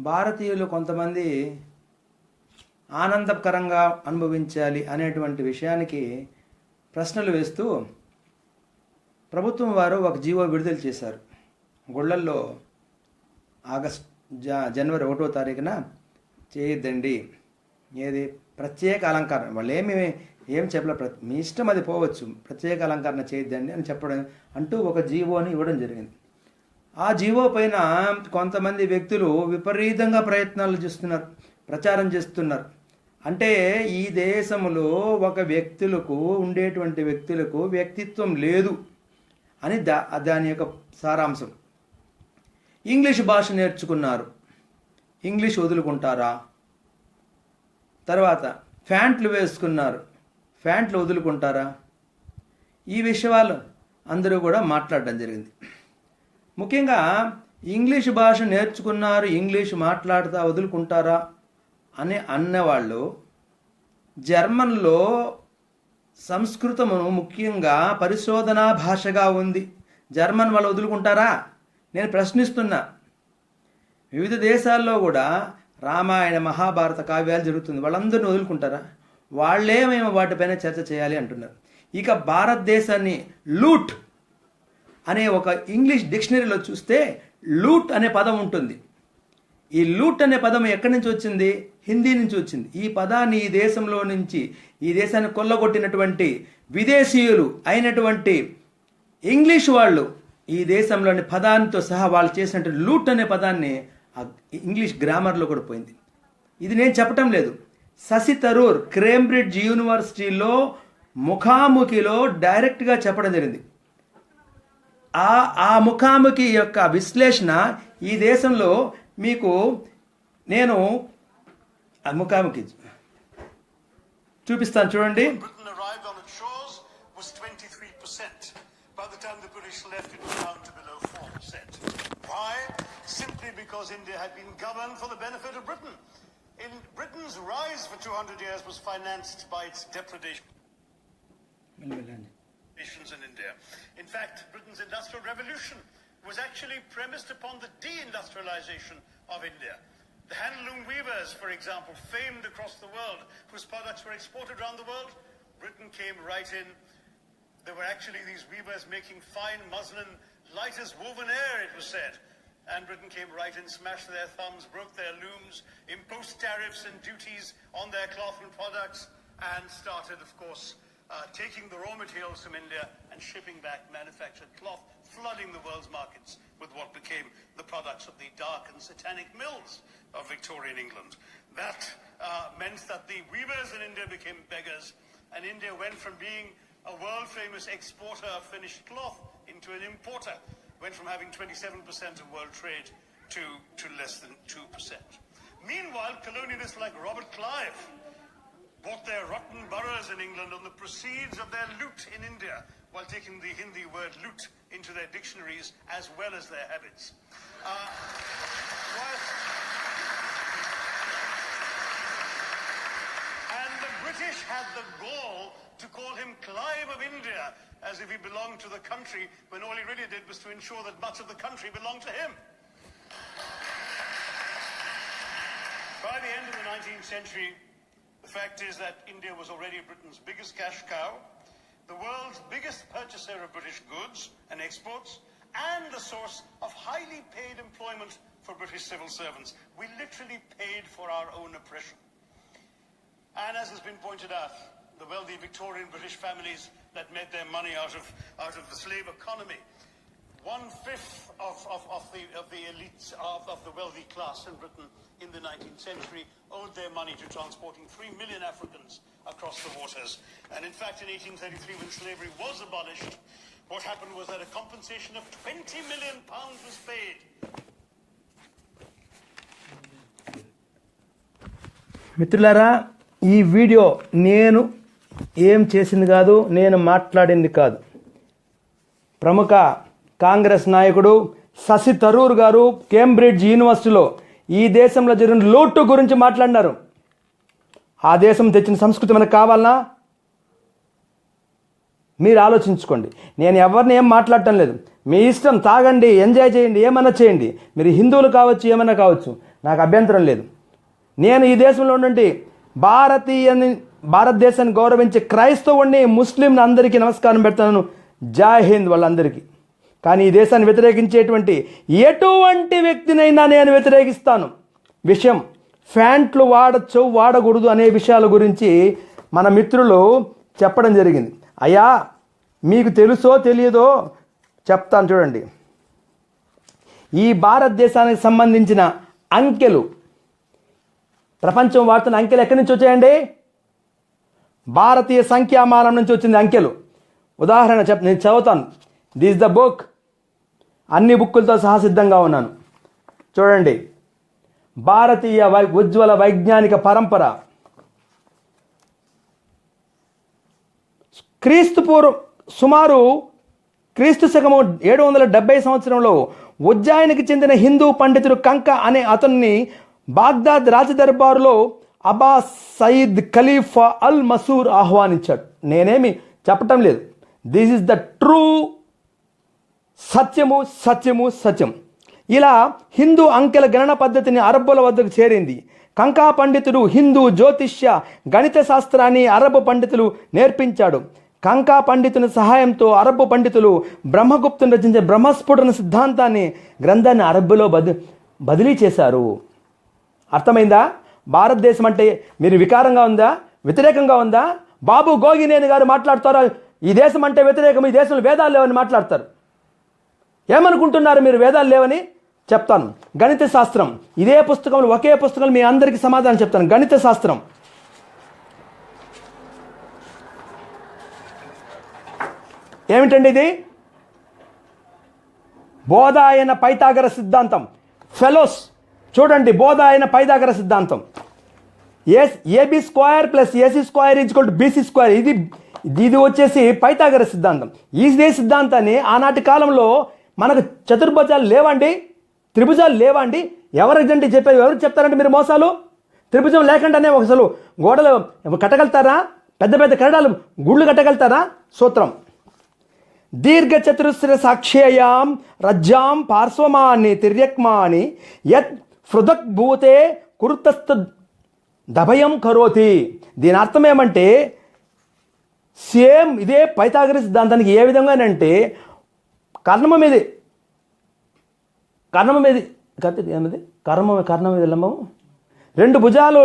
భారతీయులు కొంతమంది ఆనందకరంగా అనుభవించాలి అనేటువంటి విషయానికి ప్రశ్నలు వేస్తూ ప్రభుత్వం వారు ఒక జీవో విడుదల చేశారు. గుళ్ళల్లో జనవరి 1వ తారీఖున చేయొద్దండి, ఏది ప్రత్యేక అలంకరణ, వాళ్ళు ఏం చెప్పలేదు, మీ ఇష్టం అది పోవచ్చు, ప్రత్యేక అలంకరణ చేయొద్దండి అని చెప్పడం అంటూ ఒక జీవోని ఇవ్వడం జరిగింది. ఆ జీవో పైన కొంతమంది వ్యక్తులు విపరీతంగా ప్రచారం చేస్తున్నారు. అంటే ఈ దేశంలో ఉండేటువంటి వ్యక్తులకు వ్యక్తిత్వం లేదు అని దాని యొక్క సారాంశం. ఇంగ్లీష్ భాష నేర్చుకున్నారు, ఇంగ్లీష్ వదులుకుంటారా? తర్వాత ప్యాంట్లు వేసుకున్నారు, ప్యాంట్లు వదులుకుంటారా? ఈ విషయాలు అందరూ కూడా మాట్లాడడం జరిగింది. ముఖ్యంగా ఇంగ్లీష్ భాష నేర్చుకున్నారు, ఇంగ్లీష్ మాట్లాడుతా వదులుకుంటారా అని అన్నవాళ్ళు జర్మన్లో సంస్కృతమును ముఖ్యంగా పరిశోధనా భాషగా ఉంది, జర్మన్ వాళ్ళు వదులుకుంటారా? నేను ప్రశ్నిస్తున్నా. వివిధ దేశాల్లో కూడా రామాయణ మహాభారత కావ్యాలు జరుగుతుంది, వాళ్ళందరినీ వదులుకుంటారా? వాళ్ళేమేమో వాటిపైన చర్చ చేయాలి అంటున్నారు. ఇక భారతదేశాన్ని లూట్ అనే ఒక ఇంగ్లీష్ డిక్షనరీలో చూస్తే లూట్ అనే పదం ఉంటుంది. ఈ లూట్ అనే పదం ఎక్కడి నుంచి వచ్చింది? హిందీ నుంచి వచ్చింది. ఈ పదాన్ని ఈ దేశంలో నుంచి, ఈ దేశాన్ని కొల్లగొట్టినటువంటి విదేశీయులు అయినటువంటి ఇంగ్లీష్ వాళ్ళు ఈ దేశంలోని పదానితో సహా వాళ్ళు చేసినట్టు లూట్ అనే పదాన్ని ఇంగ్లీష్ గ్రామర్లో కూడా పోయింది. ఇది నేను చెప్పటం లేదు, శశి థరూర్ కేంబ్రిడ్జ్ యూనివర్సిటీలో ముఖాముఖిలో డైరెక్ట్గా చెప్పడం జరిగింది. ఆ ముఖాముఖి యొక్క విశ్లేషణ ఈ దేశంలో మీకు నేను ముఖాముఖి చూపిస్తాను, చూడండి. By the time the British left, it was down to below 4%. Why? Simply because India had been governed for the benefit of Britain. Britain's rise for 200 years was financed by its depredation in India. In fact, Britain's industrial revolution was actually premised upon the deindustrialization of India. The handloom weavers, for example, famed across the world, whose products were exported around the world, Britain came right in. There were actually these weavers making fine muslin, light as woven air, it was said. And Britain came right in, smashed their thumbs, broke their looms, imposed tariffs and duties on their cloth and products, and started, of course, taking the raw materials from India and shipping back manufactured cloth, flooding the world's markets with what became the products of the dark and satanic mills of Victorian England. That meant that the weavers in India became beggars, and India went from being a world-famous exporter of finished cloth into an importer, went from having 27% of world trade to less than 2%. Meanwhile, colonialists like Robert Clive bought their rotten boroughs in England on the proceeds of their loot in India, while taking the Hindi word loot into their dictionaries as well as their habits. And the British had the gall to call him Clive of India, as if he belonged to the country, when all he really did was to ensure that much of the country belonged to him. By the end of the 19th century, the fact is that India was already Britain's biggest cash cow, the world's biggest purchaser of British goods and exports, and the source of highly paid employment for British civil servants. We literally paid for our own oppression. And as has been pointed out, the wealthy Victorian British families that made their money out of the slave economy, 1/5 of the elites of the wealthy class in Britain in the 19th century owed their money to transporting 3 million Africans across the waters. And in fact, in 1833, when slavery was abolished, what happened was that a compensation of £20 million was paid. మిత్రులారా, ఈ video నేను ఏం చేసింది కాదు, నేను మాట్లాడింది కాదు. ప్రముఖ కాంగ్రెస్ నాయకుడు శశి థరూర్ గారు కేంబ్రిడ్జ్ యూనివర్సిటీలో ఈ దేశంలో జరిగిన లోటు గురించి మాట్లాడినారు. ఆ దేశం తెచ్చిన సంస్కృతి మనకు కావాలనా? మీరు ఆలోచించుకోండి. నేను ఎవరిని ఏం మాట్లాడటం లేదు, మీ ఇష్టం, తాగండి, ఎంజాయ్ చేయండి, ఏమన్నా చేయండి. మీరు హిందువులు కావచ్చు, ఏమన్నా కావచ్చు. నాకు అభ్యంతరం లేదు. నేను ఈ దేశంలో ఉండి భారతదేశాన్ని గౌరవించే క్రైస్తవుడిని, ముస్లింని అందరికీ నమస్కారం పెడతాను. జై హింద్ వాళ్ళందరికీ. కానీ ఈ దేశాన్ని వ్యతిరేకించేటువంటి ఎటువంటి వ్యక్తినైనా నేను వ్యతిరేకిస్తాను. విషయం ఫ్యాంట్లు వాడచ్చు వాడకూడదు అనే విషయాల గురించి మన మిత్రులు చెప్పడం జరిగింది. అయ్యా మీకు తెలుసో తెలియదో చెప్తాను చూడండి. ఈ భారతదేశానికి సంబంధించిన అంకెలు, ప్రపంచం వాడుతున్న అంకెలు ఎక్కడి నుంచి వచ్చాయండి? భారతీయ సంఖ్యామానం నుంచి వచ్చింది అంకెలు. ఉదాహరణ నేను చదువుతాను. This the book. అన్ని బుక్కులతో సహా సిద్ధంగా ఉన్నాను. చూడండి, భారతీయ ఉజ్వల వైజ్ఞానిక పరంపర. సుమారు క్రీస్తు శకము 770 సంవత్సరంలో ఉజ్జాయినికి చెందిన హిందూ పండితుడు కంక అనే అతన్ని బాగ్దాద్ రాజదర్బారులో అబ్బాస్ సయీద్ ఖలీఫా అల్ మసూర్ ఆహ్వానించాడు. నేనేమి చెప్పటం లేదు. దిస్ ఇస్ ద ట్రూ సత్యము సత్యము సత్యం. ఇలా హిందూ అంకెల గణన పద్ధతిని అరబ్బుల వద్దకు చేరింది. కంకా పండితుడు హిందూ జ్యోతిష్య గణిత శాస్త్రాన్ని అరబ్ పండితులు నేర్పించాడు. కంకా పండితుని సహాయంతో అరబ్ పండితులు బ్రహ్మగుప్తుని రచించే బ్రహ్మస్ఫుటన సిద్ధాంతాన్ని గ్రంథాన్ని అరబ్బులో బదిలీ చేశారు. అర్థమైందా? భారతదేశం అంటే మీరు వికారంగా ఉందా, వ్యతిరేకంగా ఉందా? బాబు గోగినేని గారు మాట్లాడతారు, ఈ దేశం అంటే వ్యతిరేకం, ఈ దేశంలో వేదాలు లేవని మాట్లాడతారు. ఏమనుకుంటున్నారు మీరు? వేదాలు లేవని చెప్తాను. గణిత శాస్త్రం, ఇదే పుస్తకంలో ఒకే పుస్తకంలో మీ అందరికీ సమాధానం చెప్తాను. గణిత శాస్త్రం ఏమిటండి? ఇది బోధాయన పైథాగర సిద్ధాంతం. ఫెలోస్ చూడండి, బోధాయన పైథాగర సిద్ధాంతం. AB square plus AC square equal to BC square. ఇది వచ్చేసి పైథాగర సిద్ధాంతం. ఇదే సిద్ధాంతాన్ని ఆనాటి కాలంలో మనకు చతుర్భుజాలు లేవండి, త్రిభుజాలు లేవండి, ఎవరికంటే చెప్పారు? ఎవరికి చెప్తారంటే మీరు మోసాలు? త్రిభుజం లేకుండానే అసలు గోడలు కట్టగలుగుతారా? పెద్ద పెద్ద కట్టడాలు గుళ్ళు కట్టగలుగుతారా? సూత్రం దీర్ఘ చతురస్ర సాక్ష్యేయాం రజ్జాం పార్శ్వమాని తిర్యక్మాని యత్ పృథక్ భూతే కురుతస్థ దభయం కరోతి. దీని అర్థం ఏమంటే సేమ్ ఇదే పైథాగరస్ సిద్ధాంతానికి ఏ విధంగానంటే కర్ణమ మీద లంబము, రెండు భుజాలు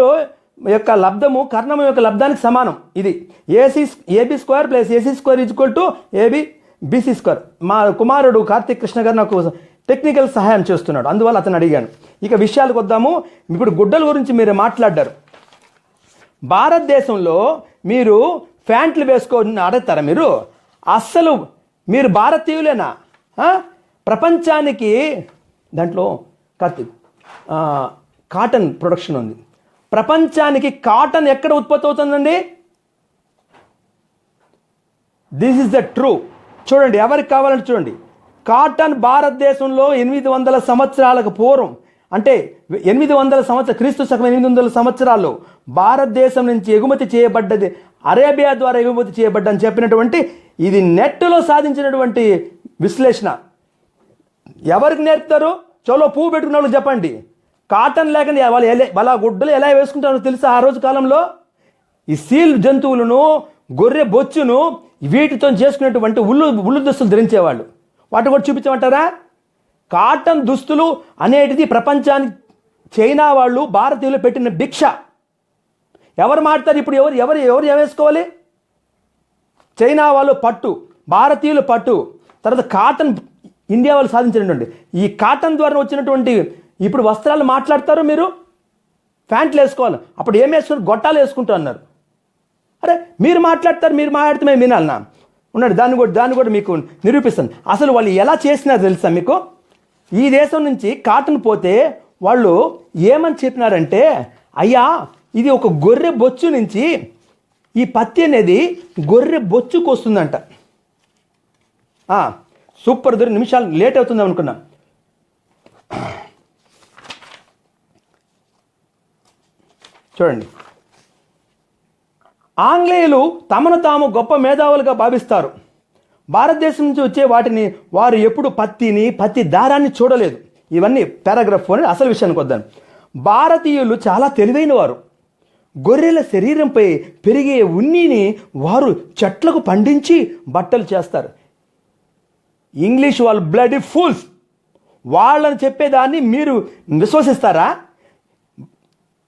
యొక్క లబ్ధము కర్ణము యొక్క లబ్ధానికి సమానం. ఇది AB square plus AC square equal to BC square. మా కుమారుడు కార్తీక్ కృష్ణ గారు నాకు టెక్నికల్ సహాయం చేస్తున్నాడు, అందువల్ల అతను అడిగాను. ఇక విషయాలకు వద్దాము. ఇప్పుడు గుడ్డల గురించి మీరు మాట్లాడారు. భారతదేశంలో మీరు ప్యాంట్లు వేసుకొని అడుగుతారా మీరు? అస్సలు మీరు భారతీయులేనా? ప్రపంచానికి దాంట్లో కాటన్ ప్రొడక్షన్ ఉంది. ప్రపంచానికి కాటన్ ఎక్కడ ఉత్పత్తి అవుతుందండి? This is the true. చూడండి, ఎవరికి కావాలంటే చూడండి. కాటన్ భారతదేశంలో 800 సంవత్సరాలకు పూర్వం, అంటే 800 సంవత్సరాలు క్రీస్తు శకం 800 సంవత్సరాల్లో భారతదేశం నుంచి ఎగుమతి చేయబడ్డది, అరేబియా ద్వారా ఎగుమతి చేయబడ్డని చెప్పినటువంటి ఇది నెట్లో సాధించినటువంటి విశ్లేషణ. ఎవరికి నేర్పుతారు? చలో పువ్వు పెట్టుకున్న వాళ్ళకి చెప్పండి. కాటన్ లేకుండా వాళ్ళ గుడ్డలు ఎలా వేసుకుంటారో తెలుసా? ఆ రోజు కాలంలో ఈ సీల్ జంతువులను, గొర్రె బొచ్చును వీటితో చేసుకునేటువంటి ఉల్లు దుస్తులు ధరించేవాళ్ళు. వాటి కూడా చూపించమంటారా? కాటన్ దుస్తులు అనేటిది ప్రపంచానికి చైనా వాళ్ళు భారతీయులు పెట్టిన భిక్ష. ఎవరు మాట్లాడతారు ఇప్పుడు? ఎవరు వేసుకోవాలి? చైనా వాళ్ళు పట్టు, భారతీయులు పట్టు, తర్వాత కాటన్ ఇండియా వాళ్ళు సాధించినటువంటి ఈ కాటన్ ద్వారా వచ్చినటువంటి ఇప్పుడు వస్త్రాలు మాట్లాడతారు మీరు. ప్యాంట్లు వేసుకోవాలి, అప్పుడు ఏం వేసుకున్నారు? గొట్టాలు వేసుకుంటూ అన్నారు. అరే మీరు మాట్లాడతారు, మీరు మాట్లాడితే మేము వినాలన్నా? ఉన్నాడు, దాన్ని కూడా మీకు నిరూపిస్తాను. అసలు వాళ్ళు ఎలా చేసినారు తెలుసా మీకు? ఈ దేశం నుంచి కాటన్ పోతే వాళ్ళు ఏమని చెప్పినారంటే, అయ్యా ఇది ఒక గొర్రె బొచ్చు నుంచి ఈ పత్తి అనేది గొర్రె బొచ్చుకు వస్తుందంట. సూపర్, 2 నిమిషాలు లేట్ అవుతుంది అనుకున్నా. చూడండి, ఆంగ్లేయులు తమను తాము గొప్ప మేధావులుగా భావిస్తారు. భారతదేశం నుంచి వచ్చే వాటిని వారు ఎప్పుడు పత్తి దారాన్ని చూడలేదు. ఇవన్నీ పారాగ్రాఫ్ అని అసలు విషయానికి వద్దాను. భారతీయులు చాలా తెలివైన వారు. గొర్రెల శరీరంపై పెరిగే ఉన్నిని వారు చెట్లకు పండించి బట్టలు చేస్తారు. ఇంగ్లీష్ వాళ్ళు బ్లడీ ఫూల్స్. వాళ్ళని చెప్పేదాన్ని మీరు విశ్వసిస్తారా?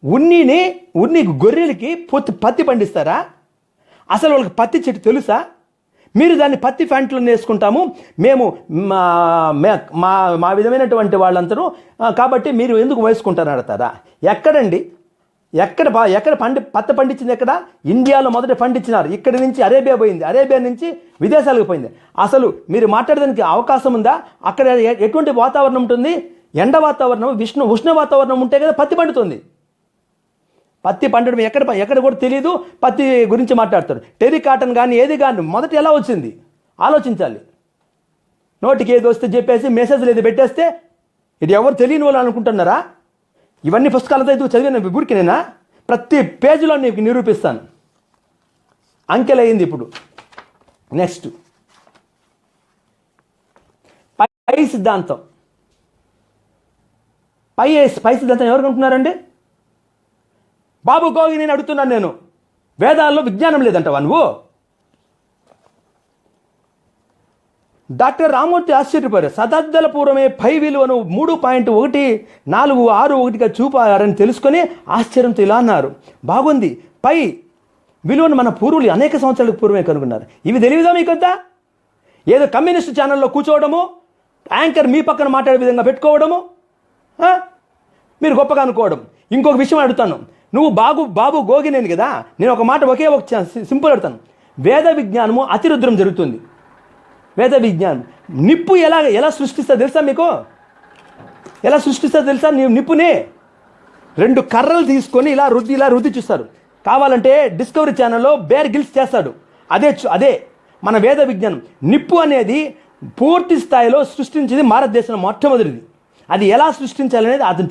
ఉన్ని గొర్రెలకి పత్తి పండిస్తారా? అసలు వాళ్ళకి పత్తి చెట్టు తెలుసా? మీరు దాన్ని పత్తి ఫ్యాంట్లో వేసుకుంటాము మేము మా విధమైనటువంటి వాళ్ళందరూ, కాబట్టి మీరు ఎందుకు వేసుకుంటారని అడతారా? ఎక్కడండి? ఎక్కడ పత్తి పండించింది ఎక్కడ? ఇండియాలో మొదట పండించినారు. ఇక్కడి నుంచి అరేబియా పోయింది, అరేబియా నుంచి విదేశాలకు పోయింది. అసలు మీరు మాట్లాడడానికి అవకాశం ఉందా? అక్కడ ఎటువంటి వాతావరణం ఉంటుంది? ఎండ వాతావరణం, ఉష్ణ వాతావరణం ఉంటే కదా పత్తి పండుతుంది. పత్తి పండడం ఎక్కడ కూడా తెలియదు. పత్తి గురించి మాట్లాడతారు. టెరీ కాటన్ కానీ ఏది కానీ మొదట ఎలా వచ్చింది ఆలోచించాలి. నోటికి ఏది వస్తే చెప్పేసి మెసేజ్లు ఏది పెట్టేస్తే ఇది ఎవరు తెలియని వాళ్ళు అనుకుంటున్నారా? ఇవన్నీ పుస్తకాలతో ఎందుకు చదివిన గురికినేనా? ప్రతి పేజీలో నీకు నిరూపిస్తాను. అంకెలయ్యింది ఇప్పుడు. నెక్స్ట్ పై సిద్ధాంతం. పై సిద్ధాంతం ఎవరు అనుకుంటున్నారండి? బాబు గోగి నేను అడుగుతున్నాను. నేను వేదాల్లో విజ్ఞానం లేదంటావా నువ్వు? డాక్టర్ రామూర్తి ఆశ్చర్యపోయారు. శతాబ్దాల పూర్వమే పై విలువను 3.1461గా చూపారని తెలుసుకొని ఆశ్చర్యంతో ఇలా అన్నారు, బాగుంది, పై విలువను మన పూర్వులు అనేక సంవత్సరాలకు పూర్వమే కనుగొన్నారు. ఇవి తెలియదా మీకొద్దా? ఏదో కమ్యూనిస్ట్ ఛానల్లో కూర్చోవడము, యాంకర్ మీ పక్కన మాట్లాడే విధంగా పెట్టుకోవడము, మీరు గొప్పగా అనుకోవడం. ఇంకొక విషయం అడుగుతాను. నువ్వు బాబు గోగినేని కదా, నేను ఒక మాట ఒకే ఒక సింపుల్ అడుగుతాను. వేద విజ్ఞానము అతిరుద్రం జరుగుతుంది. వేద విజ్ఞానం నిప్పు ఎలా సృష్టిస్తా తెలుసా మీకు? ఎలా సృష్టిస్తా తెలుసా? నిప్పుని 2 కర్రలు తీసుకొని ఇలా రుద్ది చూస్తారు. కావాలంటే డిస్కవరీ ఛానల్లో బేర్ గిల్స్ చేస్తాడు. అదే మన వేద విజ్ఞానం. నిప్పు అనేది పూర్తి స్థాయిలో సృష్టించింది భారతదేశంలో మొట్టమొదటిది. అది ఎలా సృష్టించాలనేది అతను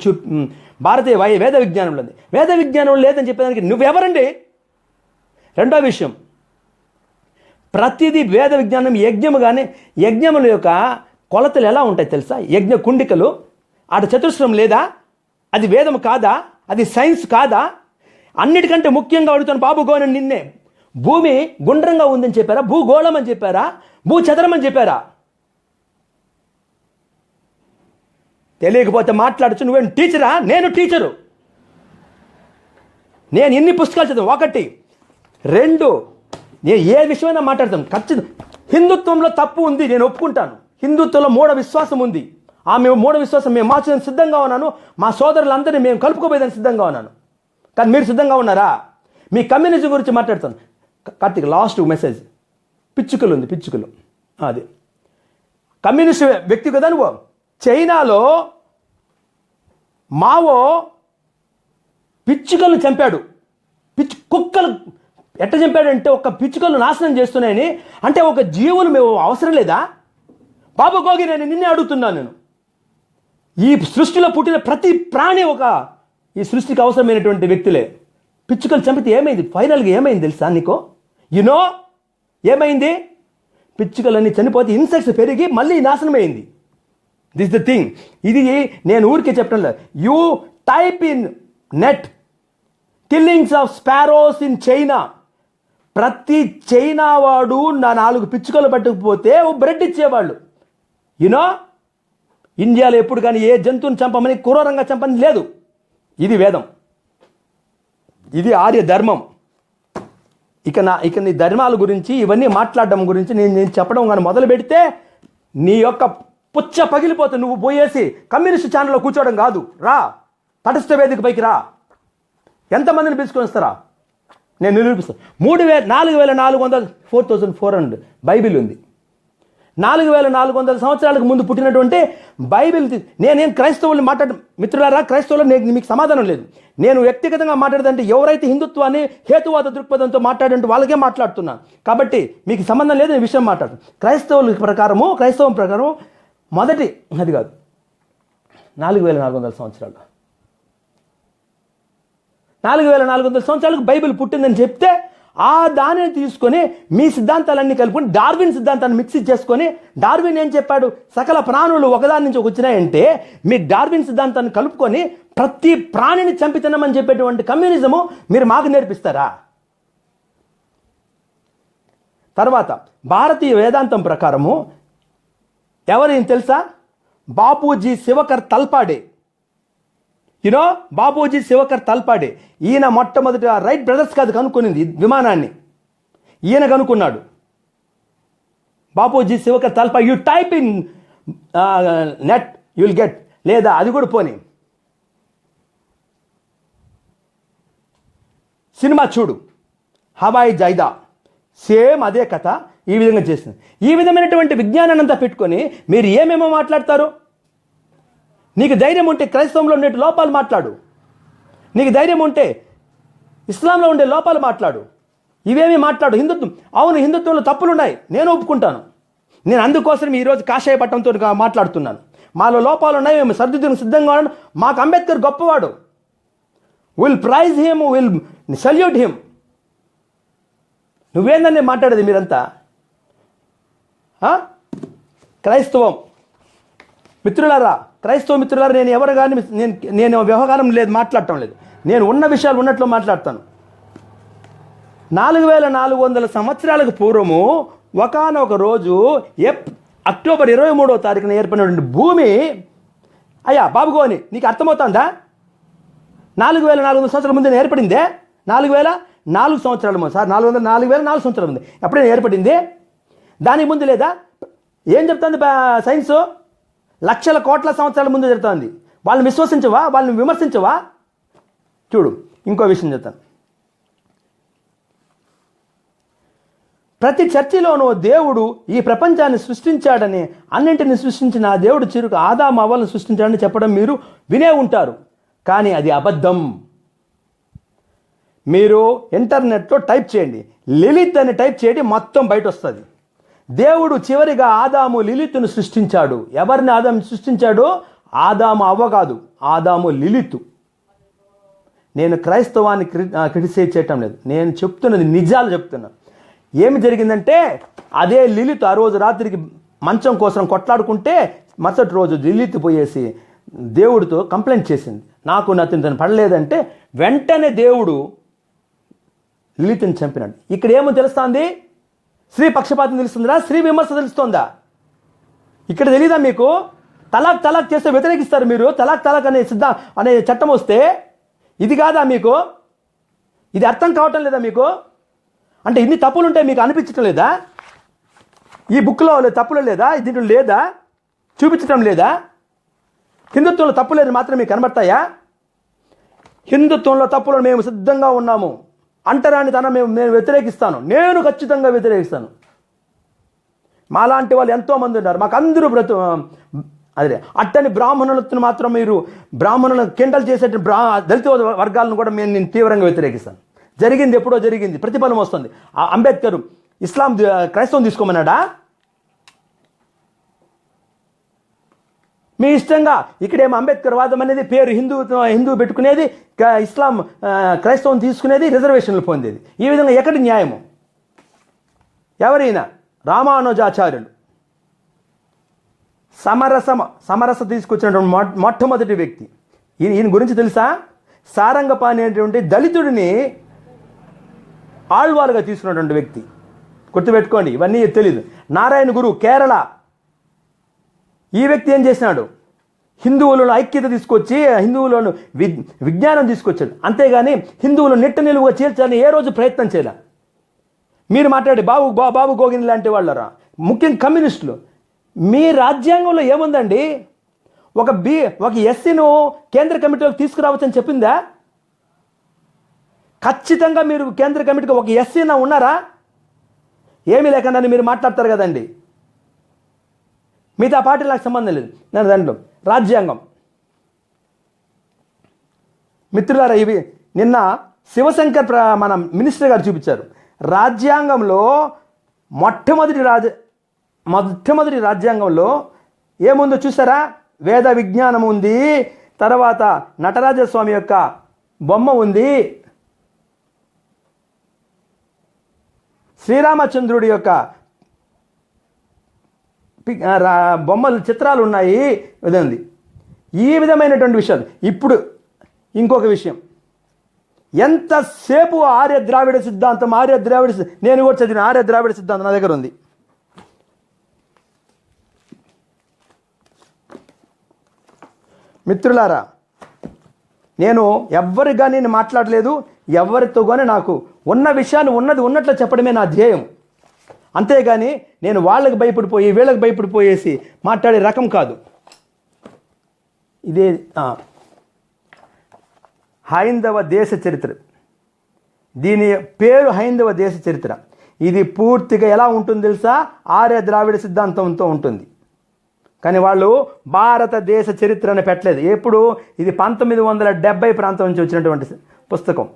భారతీయ వేద విజ్ఞానంలో ఉంది. వేద విజ్ఞానం లేదని చెప్పేదానికి నువ్వెవరండి? రెండో విషయం, ప్రతిదీ వేద విజ్ఞానం. యజ్ఞముల యొక్క కొలతలు ఎలా ఉంటాయి తెలుసా? యజ్ఞ కుండికలు ఆట చతుశ్రం లేదా? అది వేదం కాదా? అది సైన్స్ కాదా? అన్నిటికంటే ముఖ్యంగా అడుగుతాను బాబు గోని నిన్నే, భూమి గుండ్రంగా ఉందని చెప్పారా? భూగోళం అని చెప్పారా? భూచదరం అని చెప్పారా? తెలియకపోతే మాట్లాడచ్చు. నువ్వేం టీచరా? నేను టీచరు. నేను ఎన్ని పుస్తకాలు చదివాను? 1, 2, నేను ఏ విషయమైనా మాట్లాడతాను. ఖచ్చితంగా హిందుత్వంలో తప్పు ఉంది, నేను ఒప్పుకుంటాను. హిందుత్వంలో మూఢ విశ్వాసం ఉంది. మేము మూఢ విశ్వాసం మేము మార్చడానికి సిద్ధంగా ఉన్నాను. మా సోదరులందరినీ మేము కలుపుకోపోయేదానికి సిద్ధంగా ఉన్నాను. కానీ మీరు సిద్ధంగా ఉన్నారా? మీ కమ్యూనిజం గురించి మాట్లాడతాను. Karthik last message. పిచ్చుకలు అది కమ్యూనిస్ట్ వ్యక్తి కదా నువ్వు. చైనాలో మావో పిచ్చుకలను చంపాడు. కుక్కలు ఎట్ట చంపాడంటే ఒక పిచ్చుకలు నాశనం చేస్తున్నాయని. అంటే ఒక జీవులు మేము అవసరం లేదా? బాబు గోగి నేను నిన్నే అడుగుతున్నాను. నేను ఈ సృష్టిలో పుట్టిన ప్రతి ప్రాణి ఈ సృష్టికి అవసరమైనటువంటి వ్యక్తులే. పిచ్చుకలు చంపితే ఏమైంది? ఫైనల్గా ఏమైంది తెలుసా నీకు? ఏమైంది? పిచ్చుకలన్నీ చనిపోతే ఇన్సెక్ట్స్ పెరిగి మళ్ళీ నాశనమైంది. This the thing. ఇది నేను ఊరికే చెప్పడం లేదు. You type in net killings of sparrows in China. ప్రతి చైనా వాడు 4 పిచ్చుకలు పట్టుకుపోతే బ్రెడ్ ఇచ్చేవాళ్ళు. ఇండియాలో ఎప్పుడు కానీ ఏ జంతువుని చంపమని క్రూరంగా చంపని లేదు. ఇది వేదం, ఇది ఆర్య ధర్మం. ఇక నీ ధర్మాల గురించి ఇవన్నీ మాట్లాడడం గురించి నేను చెప్పడం కానీ మొదలు పెడితే నీ యొక్క పుచ్చ పగిలిపోతే నువ్వు పోయేసి కమ్యూనిస్ట్ ఛానల్లో కూర్చోవడం కాదు. రా, తటస్థ వేదిక పైకి రా. ఎంతమందిని పిలుచుకొని వస్తారా? నేను నిరూపిస్తాను. 4,400 బైబిల్ ఉంది. 4,400 సంవత్సరాలకు ముందు పుట్టినటువంటి బైబిల్. నేనేం క్రైస్తవుల్ని మిత్రులారా, క్రైస్తవులు మీకు సమాధానం లేదు. నేను వ్యక్తిగతంగా మాట్లాడదంటే ఎవరైతే హిందుత్వాన్ని హేతువాద దృక్పథంతో మాట్లాడంటే వాళ్ళకే మాట్లాడుతున్నాను. కాబట్టి మీకు సంబంధం లేదు, ఈ విషయం మాట్లాడుతాను. క్రైస్తవం ప్రకారం మొదటి అది కాదు 4,400 సంవత్సరాలు. 4,400 సంవత్సరాలకు బైబిల్ పుట్టిందని చెప్తే ఆ దానిని తీసుకొని మీ సిద్ధాంతాలన్నీ కలుపుకొని డార్విన్ సిద్ధాంతాన్ని మిక్స్ చేసుకొని, డార్విన్ ఏం చెప్పాడు? సకల ప్రాణులు ఒకదాని నుంచి వచ్చినాయంటే మీ డార్విన్ సిద్ధాంతాన్ని కలుపుకొని ప్రతి ప్రాణిని చంపి తినమని చెప్పేటువంటి కమ్యూనిజము మీరు మాకు నేర్పిస్తారా? తర్వాత భారతీయ వేదాంతం ప్రకారము ఎవరైనా తెలుసా? బాపూజీ శివకర్ తల్పాడే. యూనో బాపూజీ శివకర్ తల్పాడే. ఈయన మొట్టమొదటి రైట్ బ్రదర్స్ కాదు కనుక్కునింది విమానాన్ని, ఈయన కనుక్కున్నాడు. బాపూజీ శివకర్ తల్పా. You type in net you will get, లేదా అది కూడా పోనీ సినిమా చూడు, హవాయి జైదా, సేమ్ అదే కథ ఈ విధంగా చేసింది. ఈ విధమైనటువంటి విజ్ఞానాన్ని అంతా పెట్టుకొని మీరు ఏమేమో మాట్లాడతారు? నీకు ధైర్యం ఉంటే క్రైస్తవంలో ఉండే లోపాలు మాట్లాడు, నీకు ధైర్యం ఉంటే ఇస్లాంలో ఉండే లోపాలు మాట్లాడు, ఇవేమీ మాట్లాడు. హిందుత్వం, అవును హిందుత్వంలో తప్పులు ఉన్నాయి, నేను ఒప్పుకుంటాను. నేను అందుకోసం ఈరోజు కాషాయ పట్టంతో మాట్లాడుతున్నాను. మాలో లోపాలు ఉన్నాయి, మేము సర్దిద్దుకు సిద్ధంగా ఉన్నాను. మాకు అంబేద్కర్ గొప్పవాడు. Will praise him, will salute him. నువ్వేందని మాట్లాడేది మీరంతా? క్రైస్తవం మిత్రులారా, క్రైస్తవ మిత్రులారా, నేను ఎవరు కానీ నేను వ్యవహారం లేదు, మాట్లాడటం లేదు. నేను ఉన్న విషయాలు ఉన్నట్లు మాట్లాడతాను. 4400 సంవత్సరాలకు పూర్వము ఒకానొక రోజు అక్టోబర్ 23వ తారీఖున ఏర్పడినటువంటి భూమి, అయ్యా బాబుగోని నీకు అర్థమవుతుందా? 4400 సంవత్సరాల ముందే ఏర్పడిందే. 4004 సంవత్సరాల ముందు సార్, 4004 సంవత్సరాల ముందు ఎప్పుడైనా ఏర్పడింది? దానికి ముందు లేదా? ఏం చెప్తుంది సైన్సు? లక్షల కోట్ల సంవత్సరాల ముందు జరుగుతుంది. వాళ్ళని విశ్వసించవా? వాళ్ళని విమర్శించవా? చూడు, ఇంకో విషయం చెప్తాను. ప్రతి చర్చిలోనూ దేవుడు ఈ ప్రపంచాన్ని సృష్టించాడని, అన్నింటిని సృష్టించిన ఆ దేవుడు చిరుకు ఆదాము అవ్వలను సృష్టించాడని చెప్పడం మీరు వినే ఉంటారు. కానీ అది అబద్ధం. మీరు ఇంటర్నెట్లో టైప్ చేయండి, లిలిత్ అని టైప్ చేయండి, మొత్తం బయట వస్తుంది. దేవుడు చివరిగా ఆదాము లిలిత్ను సృష్టించాడు. ఎవరిని ఆదాము సృష్టించాడు? ఆదాము అవ్వ కాదు, ఆదాము లిలితు. నేను క్రైస్తవాన్ని క్రిటిసైజ్ చేయటం లేదు, నేను చెప్తున్నది నిజాలు చెప్తున్నాను. ఏమి జరిగిందంటే, అదే లిలిత్ ఆ రోజు రాత్రికి మంచం కోసం కొట్లాడుకుంటే మరుసటి రోజు లిలిత్ పోయేసి దేవుడితో కంప్లైంట్ చేసింది, నాకు నచ్చిన పడలేదంటే వెంటనే దేవుడు లిలిత్ని చంపినాడు. ఇక్కడ ఏమో తెలుస్తుంది? స్త్రీ పక్షపాతం తెలుస్తుందా? స్త్రీ విమర్శ తెలుస్తుందా? ఇక్కడ తెలీదా మీకు? తలాక్ చేస్తే వ్యతిరేకిస్తారు మీరు. తలాక్ అనే చట్టం వస్తే ఇది కాదా మీకు? ఇది అర్థం కావటం లేదా మీకు? అంటే ఇన్ని తప్పులు ఉంటాయి మీకు అనిపించటం లేదా? ఈ బుక్లో తప్పులు లేదా? దీంట్లో లేదా? చూపించటం లేదా? హిందుత్వంలో తప్పు లేదు మాత్రం మీకు కనబడతాయా? హిందుత్వంలో తప్పులు మేము సిద్ధంగా ఉన్నాము. అంటరానితనం నేను వ్యతిరేకిస్తాను, నేను ఖచ్చితంగా వ్యతిరేకిస్తాను. మాలాంటి వాళ్ళు ఎంతోమంది ఉన్నారు, మాకు అందరూ అదే అట్టని బ్రాహ్మణులను మాత్రం మీరు బ్రాహ్మణులను కిండల్ చేసే దళిత వర్గాలను కూడా నేను తీవ్రంగా వ్యతిరేకిస్తాను. జరిగింది ఎప్పుడో జరిగింది, ప్రతిఫలం వస్తుంది. అంబేద్కర్ ఇస్లాం క్రైస్తవం తీసుకోమన్నాడా? మీ ఇష్టంగా ఇక్కడేమో అంబేద్కర్ వాదం అనేది పేరు హిందూ పెట్టుకునేది, ఇస్లాం క్రైస్తవం తీసుకునేది, రిజర్వేషన్లు పొందేది. ఈ విధంగా ఎక్కడి న్యాయము? ఎవరైనా రామానుజాచార్యులు సమరస తీసుకొచ్చినటువంటి మొట్టమొదటి వ్యక్తి. ఈయన గురించి తెలుసా? సారంగపాణి అనేటువంటి దళితుడిని ఆళ్వారుగా తీసుకున్నటువంటి వ్యక్తి. గుర్తుపెట్టుకోండి, ఇవన్నీ తెలీదు. నారాయణ గురు కేరళ, ఈ వ్యక్తి ఏం చేసినాడు? హిందువులను ఐక్యత తీసుకొచ్చి హిందువులను విజ్ఞానం తీసుకొచ్చాడు. అంతేగాని హిందువులు నిట్ట నిలువుగా చేర్చాలని ఏ రోజు ప్రయత్నం చేయాల. మీరు మాట్లాడి బాబు గోగిని లాంటి వాళ్ళరా, ముఖ్యంగా కమ్యూనిస్టులు, మీ రాజ్యాంగంలో ఏముందండి? ఒక ఎస్సీను కేంద్ర కమిటీలోకి తీసుకురావచ్చని చెప్పిందా? ఖచ్చితంగా మీరు కేంద్ర కమిటీకి ఒక ఎస్సీనా ఉన్నారా? ఏమీ లేకుండా మీరు మాట్లాడతారు కదండి. మిగతా పార్టీలకు నాకు సంబంధం లేదు. నేను దాంట్లో రాజ్యాంగం మిత్రులారా, ఇవి నిన్న శివశంకర్ మన మినిస్టర్ గారు చూపించారు. రాజ్యాంగంలో మొట్టమొదటి రాజ్యాంగంలో ఏముందో చూసారా? వేద విజ్ఞానం ఉంది, తర్వాత నటరాజస్వామి యొక్క బొమ్మ ఉంది, శ్రీరామచంద్రుడి యొక్క బొమ్మలు చిత్రాలు ఉన్నాయి. ఇదండి ఈ విధమైనటువంటి విషయాలు. ఇప్పుడు ఇంకొక విషయం, ఎంతసేపు ఆర్య ద్రావిడ సిద్ధాంతం నేను కూడా చదివిన ఆర్య ద్రావిడ సిద్ధాంతం నా దగ్గర ఉంది. మిత్రులారా, నేను ఎవరిగా నేను మాట్లాడలేదు, ఎవరితో కానీ నాకు ఉన్న విషయాన్ని ఉన్నట్లు చెప్పడమే నా ధ్యేయం. అంతేగాని నేను వాళ్ళకి భయపడిపోయి వీళ్ళకి భయపడిపోయేసి మాట్లాడే రకం కాదు. ఇదే హైందవ దేశ చరిత్ర, దీని పేరు హైందవ దేశ చరిత్ర. ఇది పూర్తిగా ఎలా ఉంటుంది తెలుసా? ఆర్య ద్రావిడ సిద్ధాంతంతో ఉంటుంది. కానీ వాళ్ళు భారతదేశ చరిత్ర అని పెట్టలేదు. ఎప్పుడు? ఇది 1970 ప్రాంతం నుంచి వచ్చినటువంటి పుస్తకం.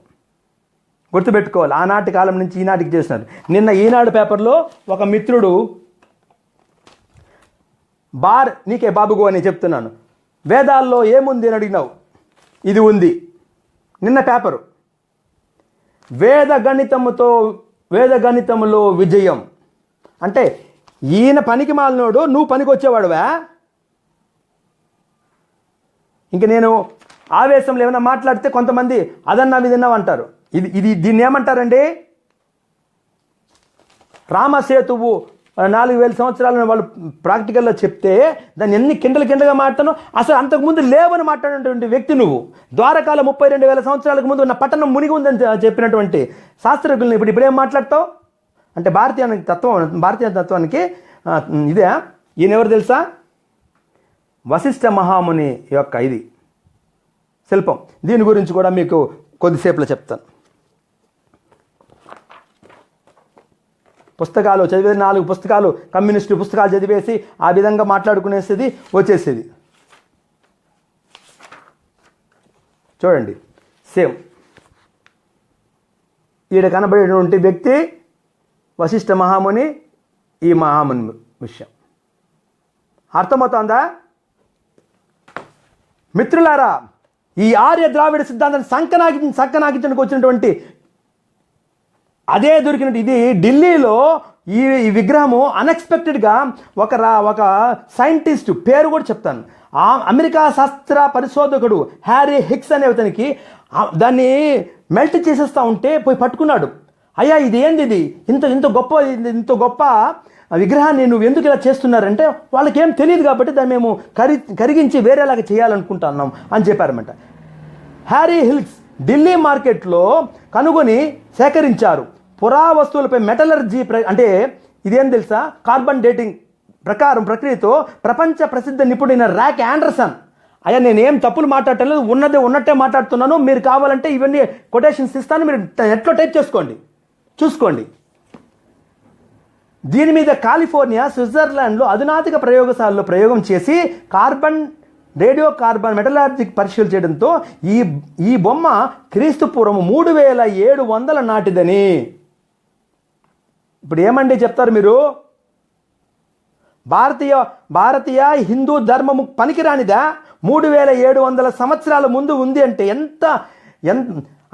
గుర్తుపెట్టుకోవాలి, ఆనాటి కాలం నుంచి ఈనాటికి చేసినారు. నిన్న ఈనాడు పేపర్లో ఒక మిత్రుడు నీకే బాబుగో అని చెప్తున్నాను, వేదాల్లో ఏముంది అని అడిగినావు, ఇది ఉంది. నిన్న పేపరు, వేదగణితములో విజయం అంటే ఈయన పనికి మాలినోడు, నువ్వు పనికి వచ్చేవాడువా? ఇంక నేను ఆవేశంలో ఏమైనా మాట్లాడితే కొంతమంది అదన్నా విదన్నావు అంటారు. దీన్ని ఏమంటారండి? రామసేతువు 4000 సంవత్సరాలను వాళ్ళు ప్రాక్టికల్లో చెప్తే దాన్ని ఎన్ని కిండలుగా మాట్లాడను. అసలు అంతకుముందు లేవని మాట్లాడినటువంటి వ్యక్తి నువ్వు. ద్వారకాల 32,000 సంవత్సరాలకు ముందు ఉన్న పట్టణం మునిగి ఉందని చెప్పినటువంటి శాస్త్రజ్ఞుల్ని ఇప్పుడేం మాట్లాడతావు? అంటే భారతీయ తత్వానికి ఇదే. ఈయన ఎవరు తెలుసా? వశిష్ఠ మహాముని యొక్క ఇది శిల్పం. దీని గురించి కూడా మీకు కొద్దిసేపులో చెప్తాను. పుస్తకాలు చదివేది 4 పుస్తకాలు, కమ్యూనిస్టు పుస్తకాలు చదివేసి ఆ విధంగా మాట్లాడుకునేసేది వచ్చేసేది. చూడండి, సేమ్ ఈడ కనబడేటువంటి వ్యక్తి వశిష్ఠ మహాముని, ఈ మహాముని విషయం అర్థమవుతోందా? మిత్రులారా, ఈ ఆర్య ద్రావిడ సిద్ధాంతాన్ని సంకనాగించడానికి వచ్చినటువంటి అదే దొరికినట్టు ఇది ఢిల్లీలో ఈ విగ్రహము అన్ఎక్స్పెక్టెడ్గా ఒక సైంటిస్ట్ పేరు కూడా చెప్తాను, అమెరికా శాస్త్ర పరిశోధకుడు హ్యారీ హిక్స్ అనే అతనికి దాన్ని మెల్ట్ చేసేస్తూ ఉంటే పోయి పట్టుకున్నాడు. అయ్యా, ఇది ఏంది, ఇది ఇంత గొప్ప విగ్రహాన్ని నువ్వు ఎందుకు ఇలా చేస్తున్నారంటే వాళ్ళకి ఏం తెలియదు కాబట్టి దాన్ని మేము కరిగించి వేరేలాగా చేయాలనుకుంటున్నాం అని చెప్పారన్నమాట. హ్యారీ హిల్స్ ఢిల్లీ మార్కెట్లో కనుగొని సేకరించారు. పురావస్తువులపై మెటలర్జీ అంటే ఇదేం తెలుసా? కార్బన్ డేటింగ్ ప్రక్రియతో ప్రపంచ ప్రసిద్ధ నిపుణుడైన ర్యాక్ ఆండర్సన్. అయ్యా, నేనేం తప్పులు మాట్లాడలేదు, ఉన్నట్టే మాట్లాడుతున్నాను. మీరు కావాలంటే ఇవన్నీ కొటేషన్స్ ఇస్తాను, మీరు నెట్లో టైప్ చూసుకోండి. దీని మీద కాలిఫోర్నియా, స్విట్జర్లాండ్లో అధునాతిక ప్రయోగశాలలో ప్రయోగం చేసి రేడియో కార్బన్ మెటలర్జిక్ పరీక్షలు చేయడంతో ఈ బొమ్మ క్రీస్తు పూర్వం 3700 నాటిదని. ఇప్పుడు ఏమండి చెప్తారు మీరు? భారతీయ హిందూ ధర్మము పనికిరానిదా? 3700 సంవత్సరాల ముందు ఉంది అంటే ఎంత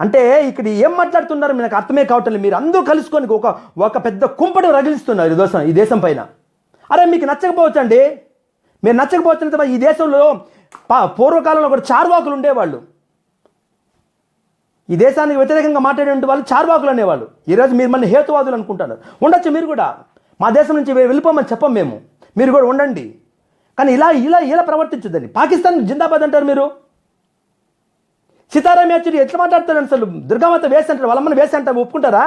అంటే ఇక్కడ ఏం మాట్లాడుతున్నారు నాకు అర్థమే కావట్లేదు. మీరు అందరూ కలుసుకొని ఒక పెద్ద కుంపటి రగిలిస్తున్నారు ఈ దేశం పైన. అరే, మీకు నచ్చకపోవచ్చండి, మీరు నచ్చకపోవచ్చు. ఈ దేశంలో పూర్వకాలంలో కూడా చార్వాకులు ఉండేవాళ్ళు. ఈ దేశానికి వ్యతిరేకంగా మాట్లాడే వాళ్ళు చార్వాకులు అనేవాళ్ళు. ఈరోజు మీరు మన హేతువాదులు అనుకుంటున్నారు. ఉండొచ్చు మీరు కూడా. మా దేశం నుంచి వెళ్ళిపోమని చెప్పం మేము, మీరు కూడా ఉండండి. కానీ ఇలా ప్రవర్తించదండి. పాకిస్తాన్ జిందాబాద్ అంటారు మీరు. సీతారాం యేచూరి ఎట్లా మాట్లాడతారు? అసలు దుర్గామాత వేసి అంటారు, వాళ్ళమ్మని వేసి అంటారు, ఒప్పుకుంటారా?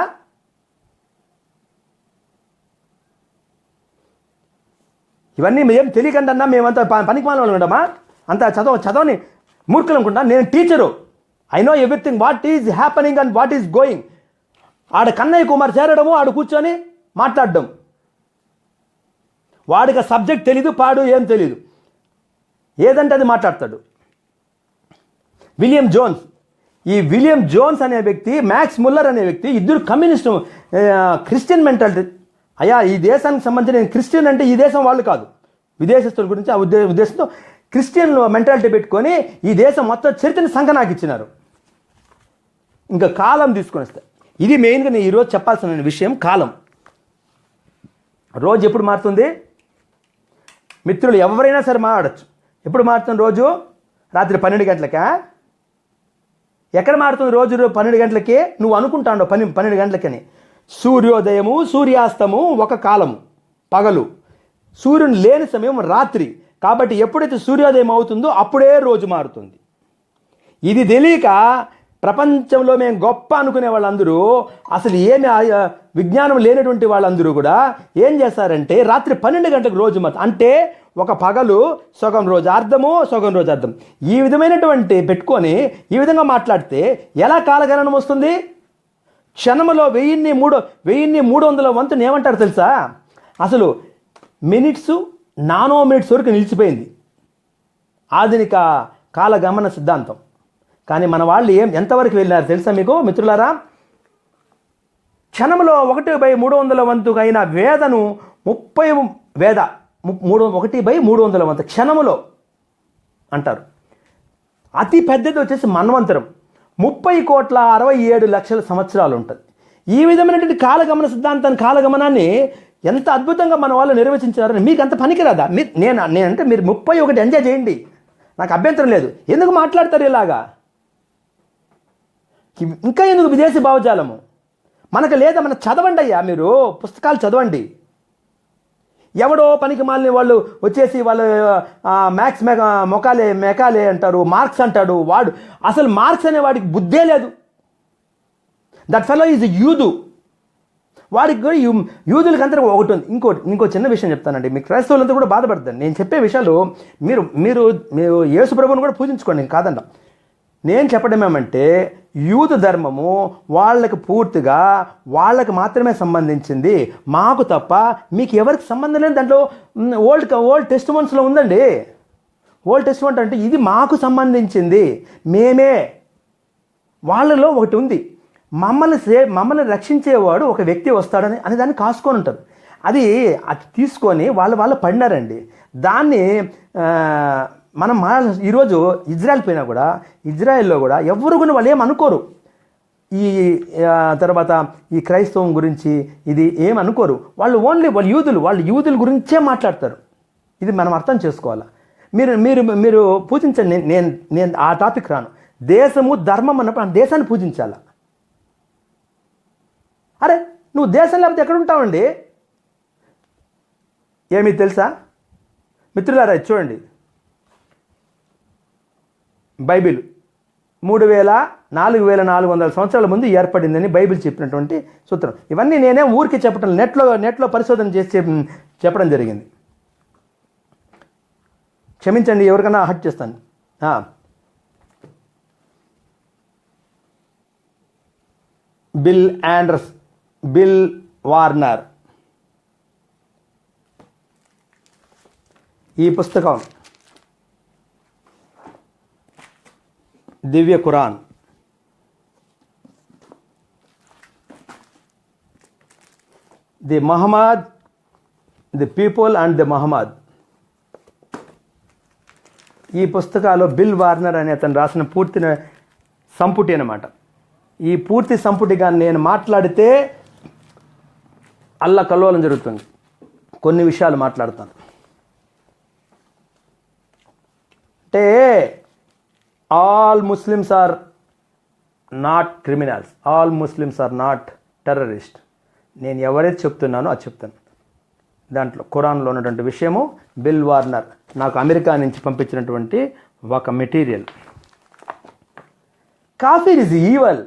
ఇవన్నీ ఏం తెలియకండి అన్నా మేమంతా పనికి మాలను ఉండమా? అంత చదవని మూర్ఖులు అనుకుంటా. నేను teacher, I know everything what is happening and what is going. ఆడ కన్నయ్య కుమార్ చేరడము, ఆడ కూర్చొని మాట్లాడడం. వాడికి సబ్జెక్ట్ తెలీదు, పాడు ఏం తెలీదు, ఏదంటే అది మాట్లాడతాడు. ఈ విలియం జోన్స్ అనే వ్యక్తి, మ్యాక్స్ ముల్లర్ అనే వ్యక్తి, ఇద్దరు కమ్యూనిస్టు క్రిస్టియన్ మెంటాలిటీ. అయ్యా, ఈ దేశానికి సంబంధించి నేను క్రిస్టియన్ అంటే ఈ దేశం వాళ్ళు కాదు, విదేశస్తుల గురించి ఆ ఉద్దేశంతో క్రిస్టియన్ మెంటాలిటీ పెట్టుకొని ఈ దేశం మొత్తం చరిత్రని సంకనాకి ఇచ్చినారు. ఇంకా కాలం తీసుకొని వస్తాయి. ఇది మెయిన్గా నేను ఈరోజు చెప్పాల్సిన విషయం. కాలం రోజు ఎప్పుడు మారుతుంది? మిత్రులు ఎవరైనా సరే మాట్లాడచ్చు. ఎప్పుడు మారుతుంది? రోజు రాత్రి 12 గంటలకా? ఎక్కడ మారుతుంది రోజు 12 గంటలకే? నువ్వు అనుకుంటాండో 12 గంటలకని. సూర్యోదయము సూర్యాస్తము ఒక కాలము పగలు, సూర్యుని లేని సమయం రాత్రి. కాబట్టి ఎప్పుడైతే సూర్యోదయం అవుతుందో అప్పుడే రోజు మారుతుంది. ఇది తెలియక ప్రపంచంలో మేము గొప్ప అనుకునే వాళ్ళందరూ, అసలు ఏమి విజ్ఞానం లేనటువంటి వాళ్ళందరూ కూడా ఏం చేస్తారంటే రాత్రి 12 గంటలకు రోజు మాత్రం, అంటే ఒక పగలు సగం రోజు అర్థము, సగం రోజు అర్థం, ఈ విధమైనటువంటి పెట్టుకొని ఈ విధంగా మాట్లాడితే ఎలా కాలగణనం వస్తుంది? క్షణములో 1300 వంతుని ఏమంటారు తెలుసా? అసలు మినిట్స్ నానో మినిట్స్ వరకు నిలిచిపోయింది ఆధునిక కాలగమన సిద్ధాంతం. కానీ మన వాళ్ళు ఎంతవరకు వెళ్ళినారు తెలుసా మీకు మిత్రులారా? క్షణంలో 1/300 వంతుకు అయిన వేదను 1/300 వంతు క్షణములో అంటారు. అతి పెద్దది వచ్చేసి మన్వంతరం 30,67,00,000 సంవత్సరాలు ఉంటుంది. ఈ విధమైనటువంటి కాలగమనాన్ని ఎంత అద్భుతంగా మన వాళ్ళు నిర్వచించారని మీకు అంత పనికిరాదా? నేనంటే మీరు 31 ఎంజాయ్ చేయండి, నాకు అభ్యంతరం లేదు. ఎందుకు మాట్లాడతారు ఇలాగా? ఇంకా ఎందుకు విదేశీ భావజాలము? మనకు లేదా? మన చదవండి అయ్యా, మీరు పుస్తకాలు చదవండి. ఎవడో పనికి మాలిన వాళ్ళు వచ్చేసి వాళ్ళు మ్యాక్స్ మెకాలే అంటారు, మార్క్స్ అంటాడు. వాడు అసలు మార్క్స్ అనే వాడికి బుద్ధే లేదు. దట్ ఫెలో ఈజ్ యూదు. వాడికి కూడా యూదులకి అందరూ ఒకటి ఉంది. ఇంకో చిన్న విషయం చెప్తానండి, మీకు క్రైస్తవులంతా కూడా బాధపడతాను. నేను చెప్పే విషయాలు మీరు యేసు ప్రభువుని కూడా పూజించుకోండి, నేను కాదంట. నేను చెప్పడం ఏమంటే యూదు ధర్మము వాళ్ళకి పూర్తిగా వాళ్ళకి మాత్రమే సంబంధించింది, మాకు తప్ప మీకు ఎవరికి సంబంధం లేదు. దాంట్లో ఓల్డ్ టెస్టిమోంట్స్లో ఉందండి. ఓల్డ్ టెస్టిమోంట్ అంటే ఇది మాకు సంబంధించింది, మేమే. వాళ్ళలో ఒకటి ఉంది, మమ్మల్ని రక్షించేవాడు ఒక వ్యక్తి వస్తాడని అని దాన్ని కాసుకొని ఉంటారు. అది తీసుకొని వాళ్ళు పడినారండి. దాన్ని మనం ఈరోజు ఇజ్రాయెల్ పోయినా కూడా, ఇజ్రాయెల్లో కూడా ఎవరు కూడా వాళ్ళు ఏమనుకోరు. ఈ తర్వాత ఈ క్రైస్తవం గురించి ఇది ఏమనుకోరు. వాళ్ళు యూదుల గురించే మాట్లాడతారు. ఇది మనం అర్థం చేసుకోవాలి. మీరు పూజించండి, నేను ఆ టాపిక్ రాను. దేశము ధర్మం అన్నప్పుడు ఆ దేశాన్ని పూజించాల. అరే నువ్వు దేశం లేకపోతే ఎక్కడ ఉంటావండి? ఏమీ తెలుసా మిత్రులారా? చూడండి, బైబిల్ 4,400 సంవత్సరాల ముందు ఏర్పడిందని బైబిల్ చెప్పినటువంటి సూత్రం. ఇవన్నీ నేనే ఊరికి చెప్పటం, నెట్లో పరిశోధన చేసి చెప్పడం జరిగింది. క్షమించండి ఎవరికైనా హట్ చేస్తాను. బిల్ వార్నర్ ఈ పుస్తకం దివ్య Quran, the Muhammad, the people and the Muhammad. ఈ పుస్తకాలు బిల్ వార్నర్ అనే అతను రాసిన పూర్తి సంపుటి అన్నమాట. ఈ పూర్తి సంపుటిగా నేను మాట్లాడితే అల్లకల్లోలం జరుగుతుంది. కొన్ని విషయాలు మాట్లాడతాను. అంటే all Muslims are not criminals, all Muslims are not terrorist. నేను ఎవరైతే చెప్తున్నానో అది చెప్తాను. దాంట్లో ఖురాన్లో ఉన్నటువంటి విషయము బిల్ వార్నర్ నాకు అమెరికా నుంచి పంపించినటువంటి ఒక material. Kafir is evil,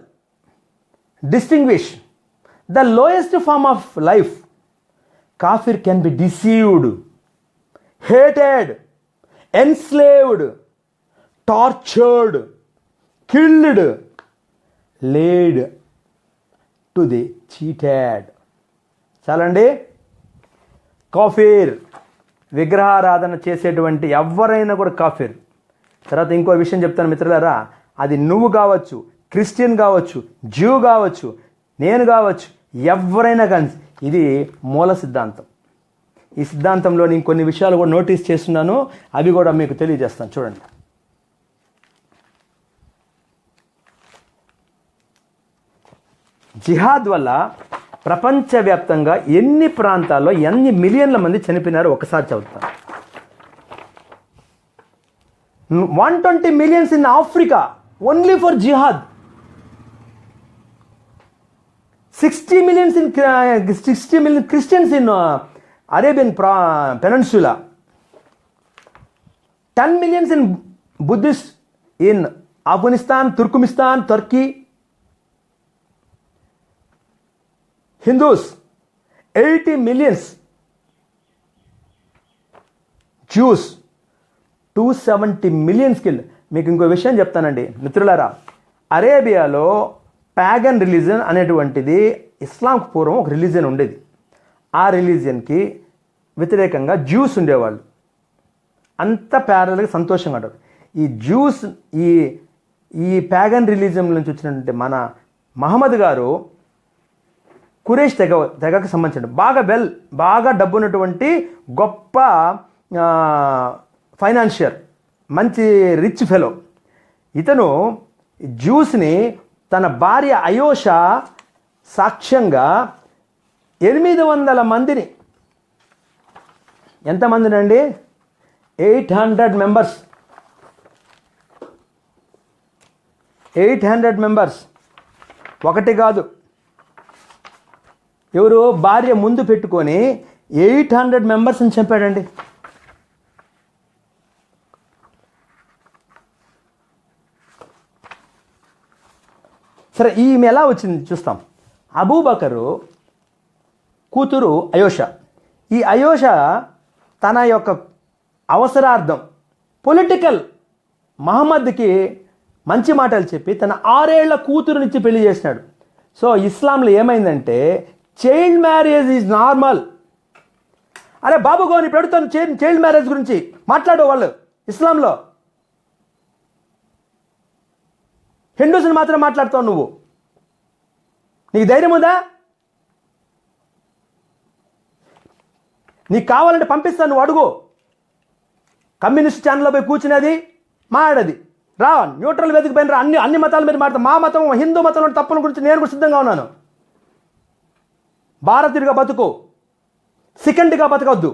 distinguish the lowest form of life. Kafir can be deceived, hated, enslaved, tortured, killed, laid to the cheated. చాలండి. కాఫీర్ విగ్రహారాధన చేసేటువంటి ఎవరైనా కూడా కాఫీర్. తర్వాత ఇంకో విషయం చెప్తాను మిత్రులారా, అది నువ్వు కావచ్చు, క్రిస్టియన్ కావచ్చు, జ్యూ కావచ్చు, నేను కావచ్చు, ఎవరైనా కానీ ఇది మూల సిద్ధాంతం. ఈ సిద్ధాంతంలో నేను కొన్ని విషయాలు కూడా నోటీస్ చేస్తున్నాను, అవి కూడా మీకు తెలియజేస్తాను. చూడండి, జిహాద్ వల్ల ప్రపంచవ్యాప్తంగా ఎన్ని ప్రాంతాల్లో ఎన్ని మిలియన్ల మంది చనిపోయినారో ఒకసారి చదువుతాను. 120 millions in Africa only for jihad. 60 million Christians in Arabian Peninsula, 10 millions in Buddhists in Afghanistan, Turkmenistan, Turkey, Hindus 80 millions, Jews 270 millions killed. మీకు ఇంకో విషయం చెప్తానండి మిత్రులారా, అరేబియాలో ప్యాగన్ రిలీజన్ అనేటువంటిది ఇస్లాంకు పూర్వం ఒక రిలీజన్ ఉండేది. ఆ రిలీజన్కి వ్యతిరేకంగా జ్యూస్ ఉండేవాళ్ళు. అంత ప్యారల్గా సంతోషంగా ఉంటారు. ఈ జ్యూస్ ఈ ప్యాగన్ రిలీజన్ నుంచి వచ్చినటువంటి మన మహమ్మద్ గారు కురేష్ తెగకు సంబంధించిన బాగా డబ్బు ఉన్నటువంటి గొప్ప ఫైనాన్షియర్, మంచి రిచ్ ఫెలో. ఇతను జ్యూస్ని తన భార్య అయోషా సాక్ష్యంగా 800 మందిని, ఎంతమందినండి? 800 మెంబర్స్, 800 మెంబర్స్, ఒకటి కాదు. ఎవరు భార్య ముందు పెట్టుకొని 800 మెంబర్స్ని చంపాడండి. సరే, ఈమె ఎలా వచ్చింది చూస్తాం. అబూబకరు కూతురు అయోషా. ఈ అయోషా తన యొక్క అవసరార్థం పొలిటికల్ మహమ్మద్కి మంచి మాటలు చెప్పి తన 6 ఏళ్ల కూతురునిచ్చి పెళ్లి చేసినాడు. సో ఇస్లాంలో ఏమైందంటే చైల్డ్ మ్యారేజ్ ఈజ్ నార్మల్. అరే బాబు గోని పెడుతాను చైల్డ్ మ్యారేజ్ గురించి మాట్లాడే వాళ్ళు ఇస్లాంలో. హిందూస్ని మాత్రం మాట్లాడుతావు నువ్వు. నీకు ధైర్యం ఉందా? నీకు కావాలంటే పంపిస్తాను, నువ్వు అడుగు. కమ్యూనిస్ట్ ఛానల్లో పోయి కూర్చునేది మాట్లాడేది రా, న్యూట్రల్ వేదిక పైన రా, అన్ని మతాల మీద మాట్లాడతాం. మా మతం హిందూ మతంలో తప్పుల గురించి నేను కూడా సిద్ధంగా ఉన్నాను. భారతీయుడిగా బతుకు, సెకండ్గా బతకవద్దు.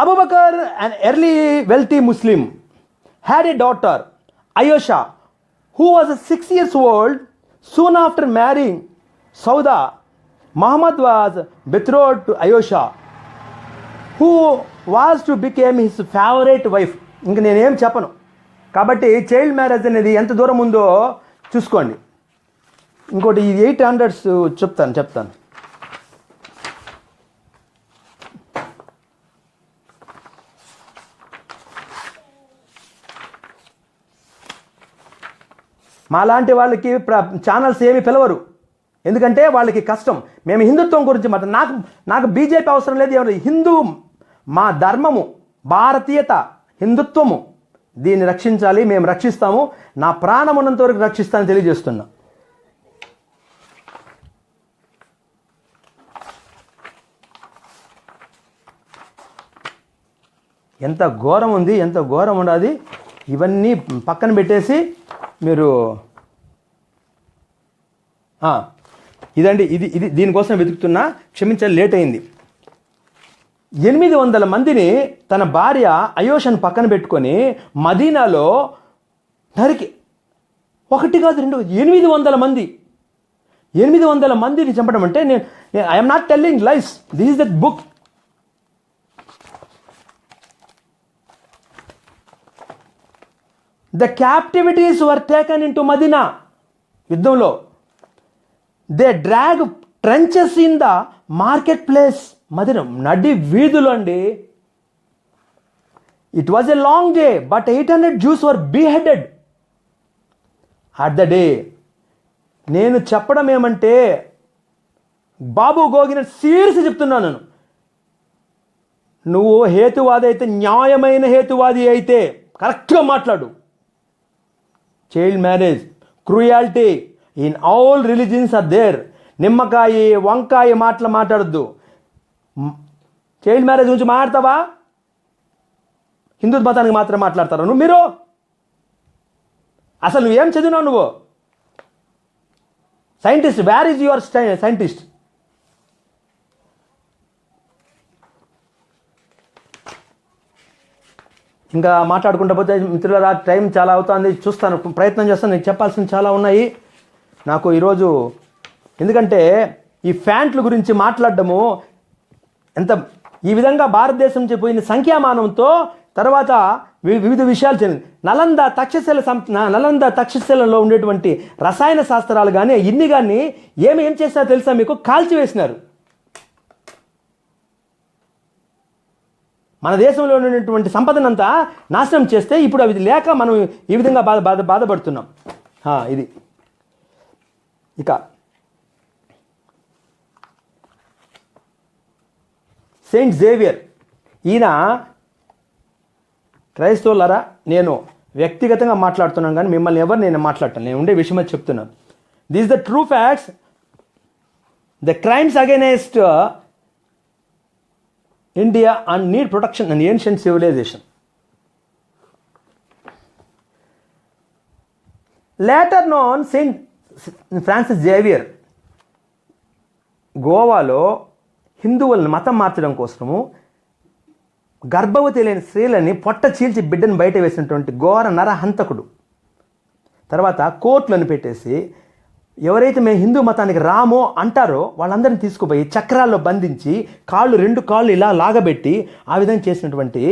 Abu Bakr, an early wealthy Muslim, had a daughter, Ayosha, who was 6 years old. Soon after marrying Sauda, Muhammad was betrothed to Ayosha, who was to become his favorite wife. ఇంక నేనేం చెప్పను. కాబట్టి చైల్డ్ మ్యారేజ్ అనేది ఎంత దూరం ఉందో చూసుకోండి. ఇంకోటి ఈ 800s చెప్తాను. మాలాంటి వాళ్ళకి ఛానల్స్ ఏమి పిలవరు, ఎందుకంటే వాళ్ళకి కష్టం. మేము హిందుత్వం గురించి నాకు బీజేపీ అవసరం లేదు. ఎవరు హిందూ, మా ధర్మము, భారతీయత, హిందుత్వము, దీన్ని రక్షించాలి. మేము రక్షిస్తాము. నా ప్రాణం ఉన్నంత వరకు రక్షిస్తానని తెలియజేస్తున్నా. ఎంత ఘోరం ఉంది, ఎంత ఘోరం ఉండదు. ఇవన్నీ పక్కన పెట్టేసి మీరు ఇదండి, ఇది దీనికోసం వెతుకుతున్నా, క్షమించాలి, లేట్ అయింది. 800 మందిని తన భార్య అయోషను పక్కన పెట్టుకొని మదీనాలో నరికి, ఒకటి కాదు రెండు, 800 మంది, 800 మందిని చంపడం అంటే I'm not telling lies, this is the book. The captivities were taken into Medina. యుద్ధంలో they drag trenches in the market place. Medina నడి వీధులు అండి. It was a long day, but 800 Jews were beheaded at the day. నేను చెప్పడం ఏమంటే, బాబు గోగిన serious చెప్తున్నాను, నువ్వు హేతువాది అయితే, న్యాయమైన హేతువాది అయితే కరెక్ట్గా మాట్లాడు. Child marriage, cruelty in all religions are there. నిమ్మకాయ వంకాయ మాటలు మాట్లాడద్దు. చైల్డ్ మ్యారేజ్ గురించి మాట్లాడతావా? హిందూ మతానికి మాత్రం మాట్లాడతారు నువ్వు. మీరు అసలు నువ్వేం చదివినావు? నువ్వు scientist. Where is your scientist? ఇంకా మాట్లాడుకుంటూ పోతే మిత్రులారా, టైం చాలా అవుతుంది. చూస్తాను, ప్రయత్నం చేస్తాను. నీకు చెప్పాల్సిన చాలా ఉన్నాయి. నాకు ఈరోజు ఎందుకంటే ఈ ఫ్యాంట్ల గురించి మాట్లాడడము ఎంత ఈ విధంగా భారతదేశం నుంచి పోయిన సంఖ్యామానంతో తర్వాత వివిధ విషయాలు చెంది నలంద తక్షశిలలో ఉండేటువంటి రసాయన శాస్త్రాలు కానీ ఇన్ని కానీ ఏం చేసినా తెలుసా మీకు? కాల్చివేసినారు. మన దేశంలో ఉన్నటువంటి సంపదనంతా నాశనం చేస్తే ఇప్పుడు అవి లేక మనం ఈ విధంగా బాధపడుతున్నాం. ఇది ఇక సెయింట్ జేవియర్, ఈయన క్రైస్తవులారా, నేను వ్యక్తిగతంగా మాట్లాడుతున్నాను కానీ మిమ్మల్ని ఎవరు నేను మాట్లాడతాను, నేను ఉండే విషయం అది చెప్తున్నాను. This the true facts, the crimes against India and need protection and ancient civilization. Later known Saint Francis Xavier గోవాలో హిందువులను మతం మార్చడం కోసము గర్భవతి లేని స్త్రీలని పొట్ట చీల్చి బిడ్డను బయట వేసినటువంటి ఘోర నరహంతకుడు. తర్వాత కోర్టులను పెట్టేసి ఎవరైతే మేము హిందూ మతానికి రామో అంటారో వాళ్ళందరినీ తీసుకుపోయి చక్రాల్లో బంధించి రెండు కాళ్ళు ఇలా లాగబెట్టి ఆ విధంగా చేసినటువంటి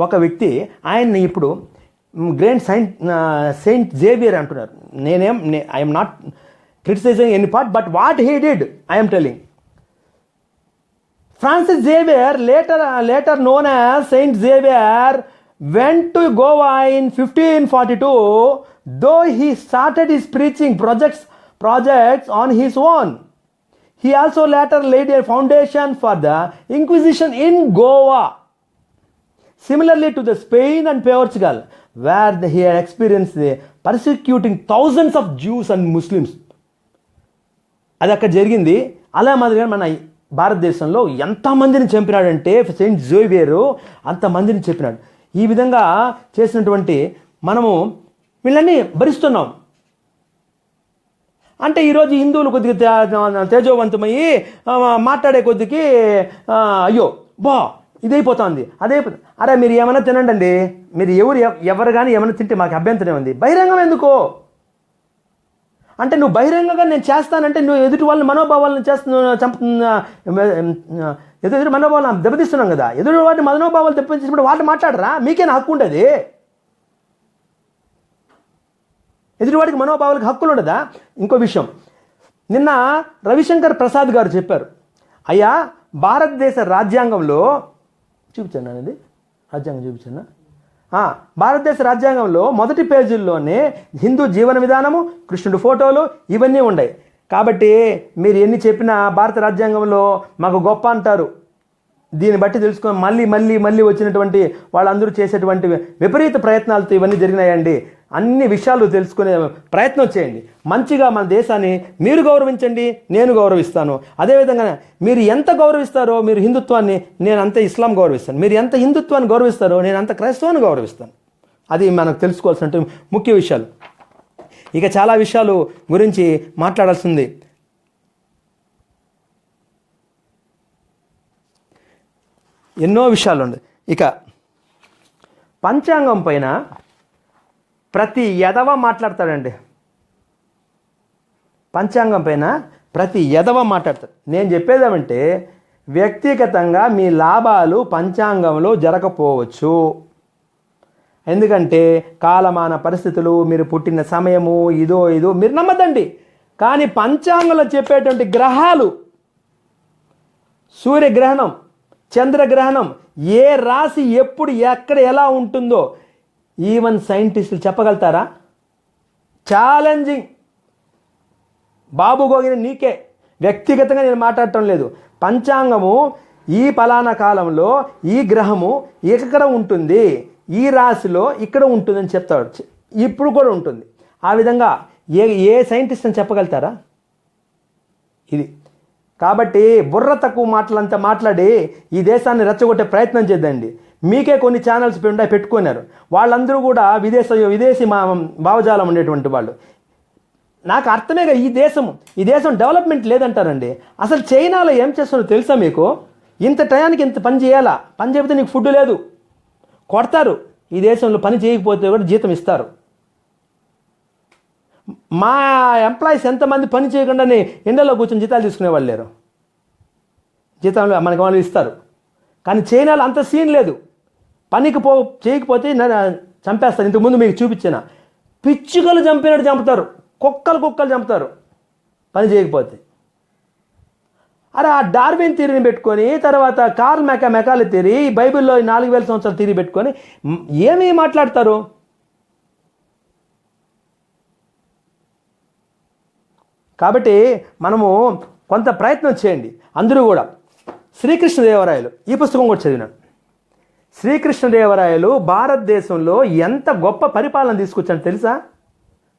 ఒక వ్యక్తి, ఆయన్ని ఇప్పుడు గ్రేట్ సెయింట్ జేవియర్ అంటున్నారు. I'm not criticising any part, but what he did I'm telling. Francis Xavier, later known as Saint Xavier, went to Goa in 1542, though he started his preaching projects on his own. He also later laid a foundation for the Inquisition in Goa, similarly to the Spain and Portugal, where he had experienced the persecuting thousands of Jews and Muslims. అది అక్కడ జరిగింది. అలా మాదిరిగా మన భారతదేశంలో ఎంతమందిని చంపినాడంటే Saint Xavier అంతమందిని చెప్పినాడు. ఈ విధంగా చేసినటువంటి మనము వీళ్ళని భరిస్తున్నాం. అంటే ఈరోజు హిందువులు కొద్దిగా తేజోవంతమయ్యి మాట్లాడే కొద్దికి అయ్యో ఇదైపోతుంది అదైపోతుంది. అరే మీరు ఏమైనా తినండి, మీరు ఎవరు కానీ ఏమైనా తింటే మాకు అభ్యంతరం ఉంది. బహిరంగం ఎందుకో అంటే నువ్వు బహిరంగంగా నేను చేస్తానంటే నువ్వు ఎదుటి వాళ్ళని మనోభావాలను ఎదుటి మనోభావాలను దెబ్బతీస్తున్నాం కదా. ఎదుటి వాటిని మనోభావాలు దెబ్బతీసినప్పుడు వాళ్ళు మాట్లాడరా? మీకేనా హక్కు ఉండదు? ఎదుటివాడికి మనోభావాలకు హక్కులు ఉండదా? ఇంకో విషయం, నిన్న రవిశంకర్ ప్రసాద్ గారు చెప్పారు, అయ్యా భారతదేశ రాజ్యాంగంలో చూపించాను అనేది రాజ్యాంగం చూపించాను భారతదేశ రాజ్యాంగంలో మొదటి పేజీల్లోనే హిందూ జీవన విధానము, కృష్ణుడి ఫోటోలు ఇవన్నీ ఉన్నాయి. కాబట్టి మీరు ఎన్ని చెప్పినా భారత రాజ్యాంగంలో మాకు గొప్ప అంటారు. దీన్ని బట్టి తెలుసుకొని మళ్ళీ వచ్చినటువంటి వాళ్ళందరూ చేసేటువంటి విపరీత ప్రయత్నాలతో ఇవన్నీ జరిగినాయండి. అన్ని విషయాలు తెలుసుకునే ప్రయత్నం చేయండి. మంచిగా మన దేశాన్ని మీరు గౌరవించండి, నేను గౌరవిస్తాను. అదేవిధంగా మీరు ఎంత గౌరవిస్తారో మీరు హిందుత్వాన్ని, నేను అంత ఇస్లాం గౌరవిస్తాను. మీరు ఎంత హిందుత్వాన్ని గౌరవిస్తారో నేను అంత క్రైస్తవాన్ని గౌరవిస్తాను. అది మనకు తెలుసుకోవాల్సిన ముఖ్య విషయాలు. ఇక చాలా విషయాలు గురించి మాట్లాడాల్సింది. ఎన్నో విషయాలు ఉంది. ఇక పంచాంగం పైన ప్రతి ఎదవ మాట్లాడతాడండి. పంచాంగం పైన ప్రతి ఎదవ మాట్లాడతాడు. నేను చెప్పేదేమంటే వ్యక్తిగతంగా మీ లాభాలు పంచాంగంలో జరగకపోవచ్చు. ఎందుకంటే కాలమాన పరిస్థితులు, మీరు పుట్టిన సమయము, ఇదో మీరు నమ్మదండి. కానీ పంచాంగంలో చెప్పేటువంటి గ్రహాలు, సూర్యగ్రహణం, చంద్రగ్రహణం, ఏ రాశి ఎప్పుడు ఎక్కడ ఎలా ఉంటుందో ఈవెన్ సైంటిస్టులు చెప్పగలుగుతారా? ఛాలెంజింగ్. బాబు గోగిన నీకే వ్యక్తిగతంగా నేను మాట్లాడటం లేదు. పంచాంగము ఈ ఫలానా కాలంలో ఈ గ్రహము ఇక్కడ ఉంటుంది, ఈ రాశిలో ఇక్కడ ఉంటుందని చెప్తాడు. ఇప్పుడు కూడా ఉంటుంది. ఆ విధంగా ఏ సైంటిస్ట్ అని చెప్పగలుగుతారా? ఇది కాబట్టి బుర్ర తక్కువ మాటలంతా మాట్లాడి ఈ దేశాన్ని రెచ్చగొట్టే ప్రయత్నం చేద్దండి. మీకే కొన్ని ఛానల్స్ పెట్టుకున్నారు. వాళ్ళందరూ కూడా విదేశీ భావజాలం ఉండేటువంటి వాళ్ళు. నాకు అర్థమేగా ఈ దేశం డెవలప్మెంట్ లేదంటారండి. అసలు చైనాలో ఏం చేస్తారో తెలుసా మీకు? ఇంత టయానికి ఇంత పని చేయాలా, పని చేయకపోతే నీకు ఫుడ్ లేదు, కొడతారు. ఈ దేశంలో పని చేయకపోతే కూడా జీతం ఇస్తారు. మా ఎంప్లాయీస్ ఎంతమంది పని చేయకుండానే ఎండలో కూర్చొని జీతాలు తీసుకునే వాళ్ళు లేరు. జీతాలు మనకి వాళ్ళు ఇస్తారు, కానీ చైనాలో అంత సీన్ లేదు. పనికి చేయకపోతే చంపేస్తారు. ఇంతకుముందు మీకు చూపించిన పిచ్చుకలు చంపినట్టు చంపుతారు, కుక్కలు చంపుతారు పని చేయకపోతే. అరే ఆ డార్విన్ థియరీని పెట్టుకొని, తర్వాత కార్ల్ మెకాలే థియరీ, బైబిల్లో 4000 సంవత్సరాల థియరీ పెట్టుకొని ఏమీ మాట్లాడతారు? కాబట్టి మనము కొంత ప్రయత్నం చేయండి అందరూ కూడా. శ్రీకృష్ణదేవరాయలు ఈ పుస్తకం కూడా చదివినాను. శ్రీకృష్ణదేవరాయలు భారతదేశంలో ఎంత గొప్ప పరిపాలన తీసుకొచ్చాడు తెలుసా?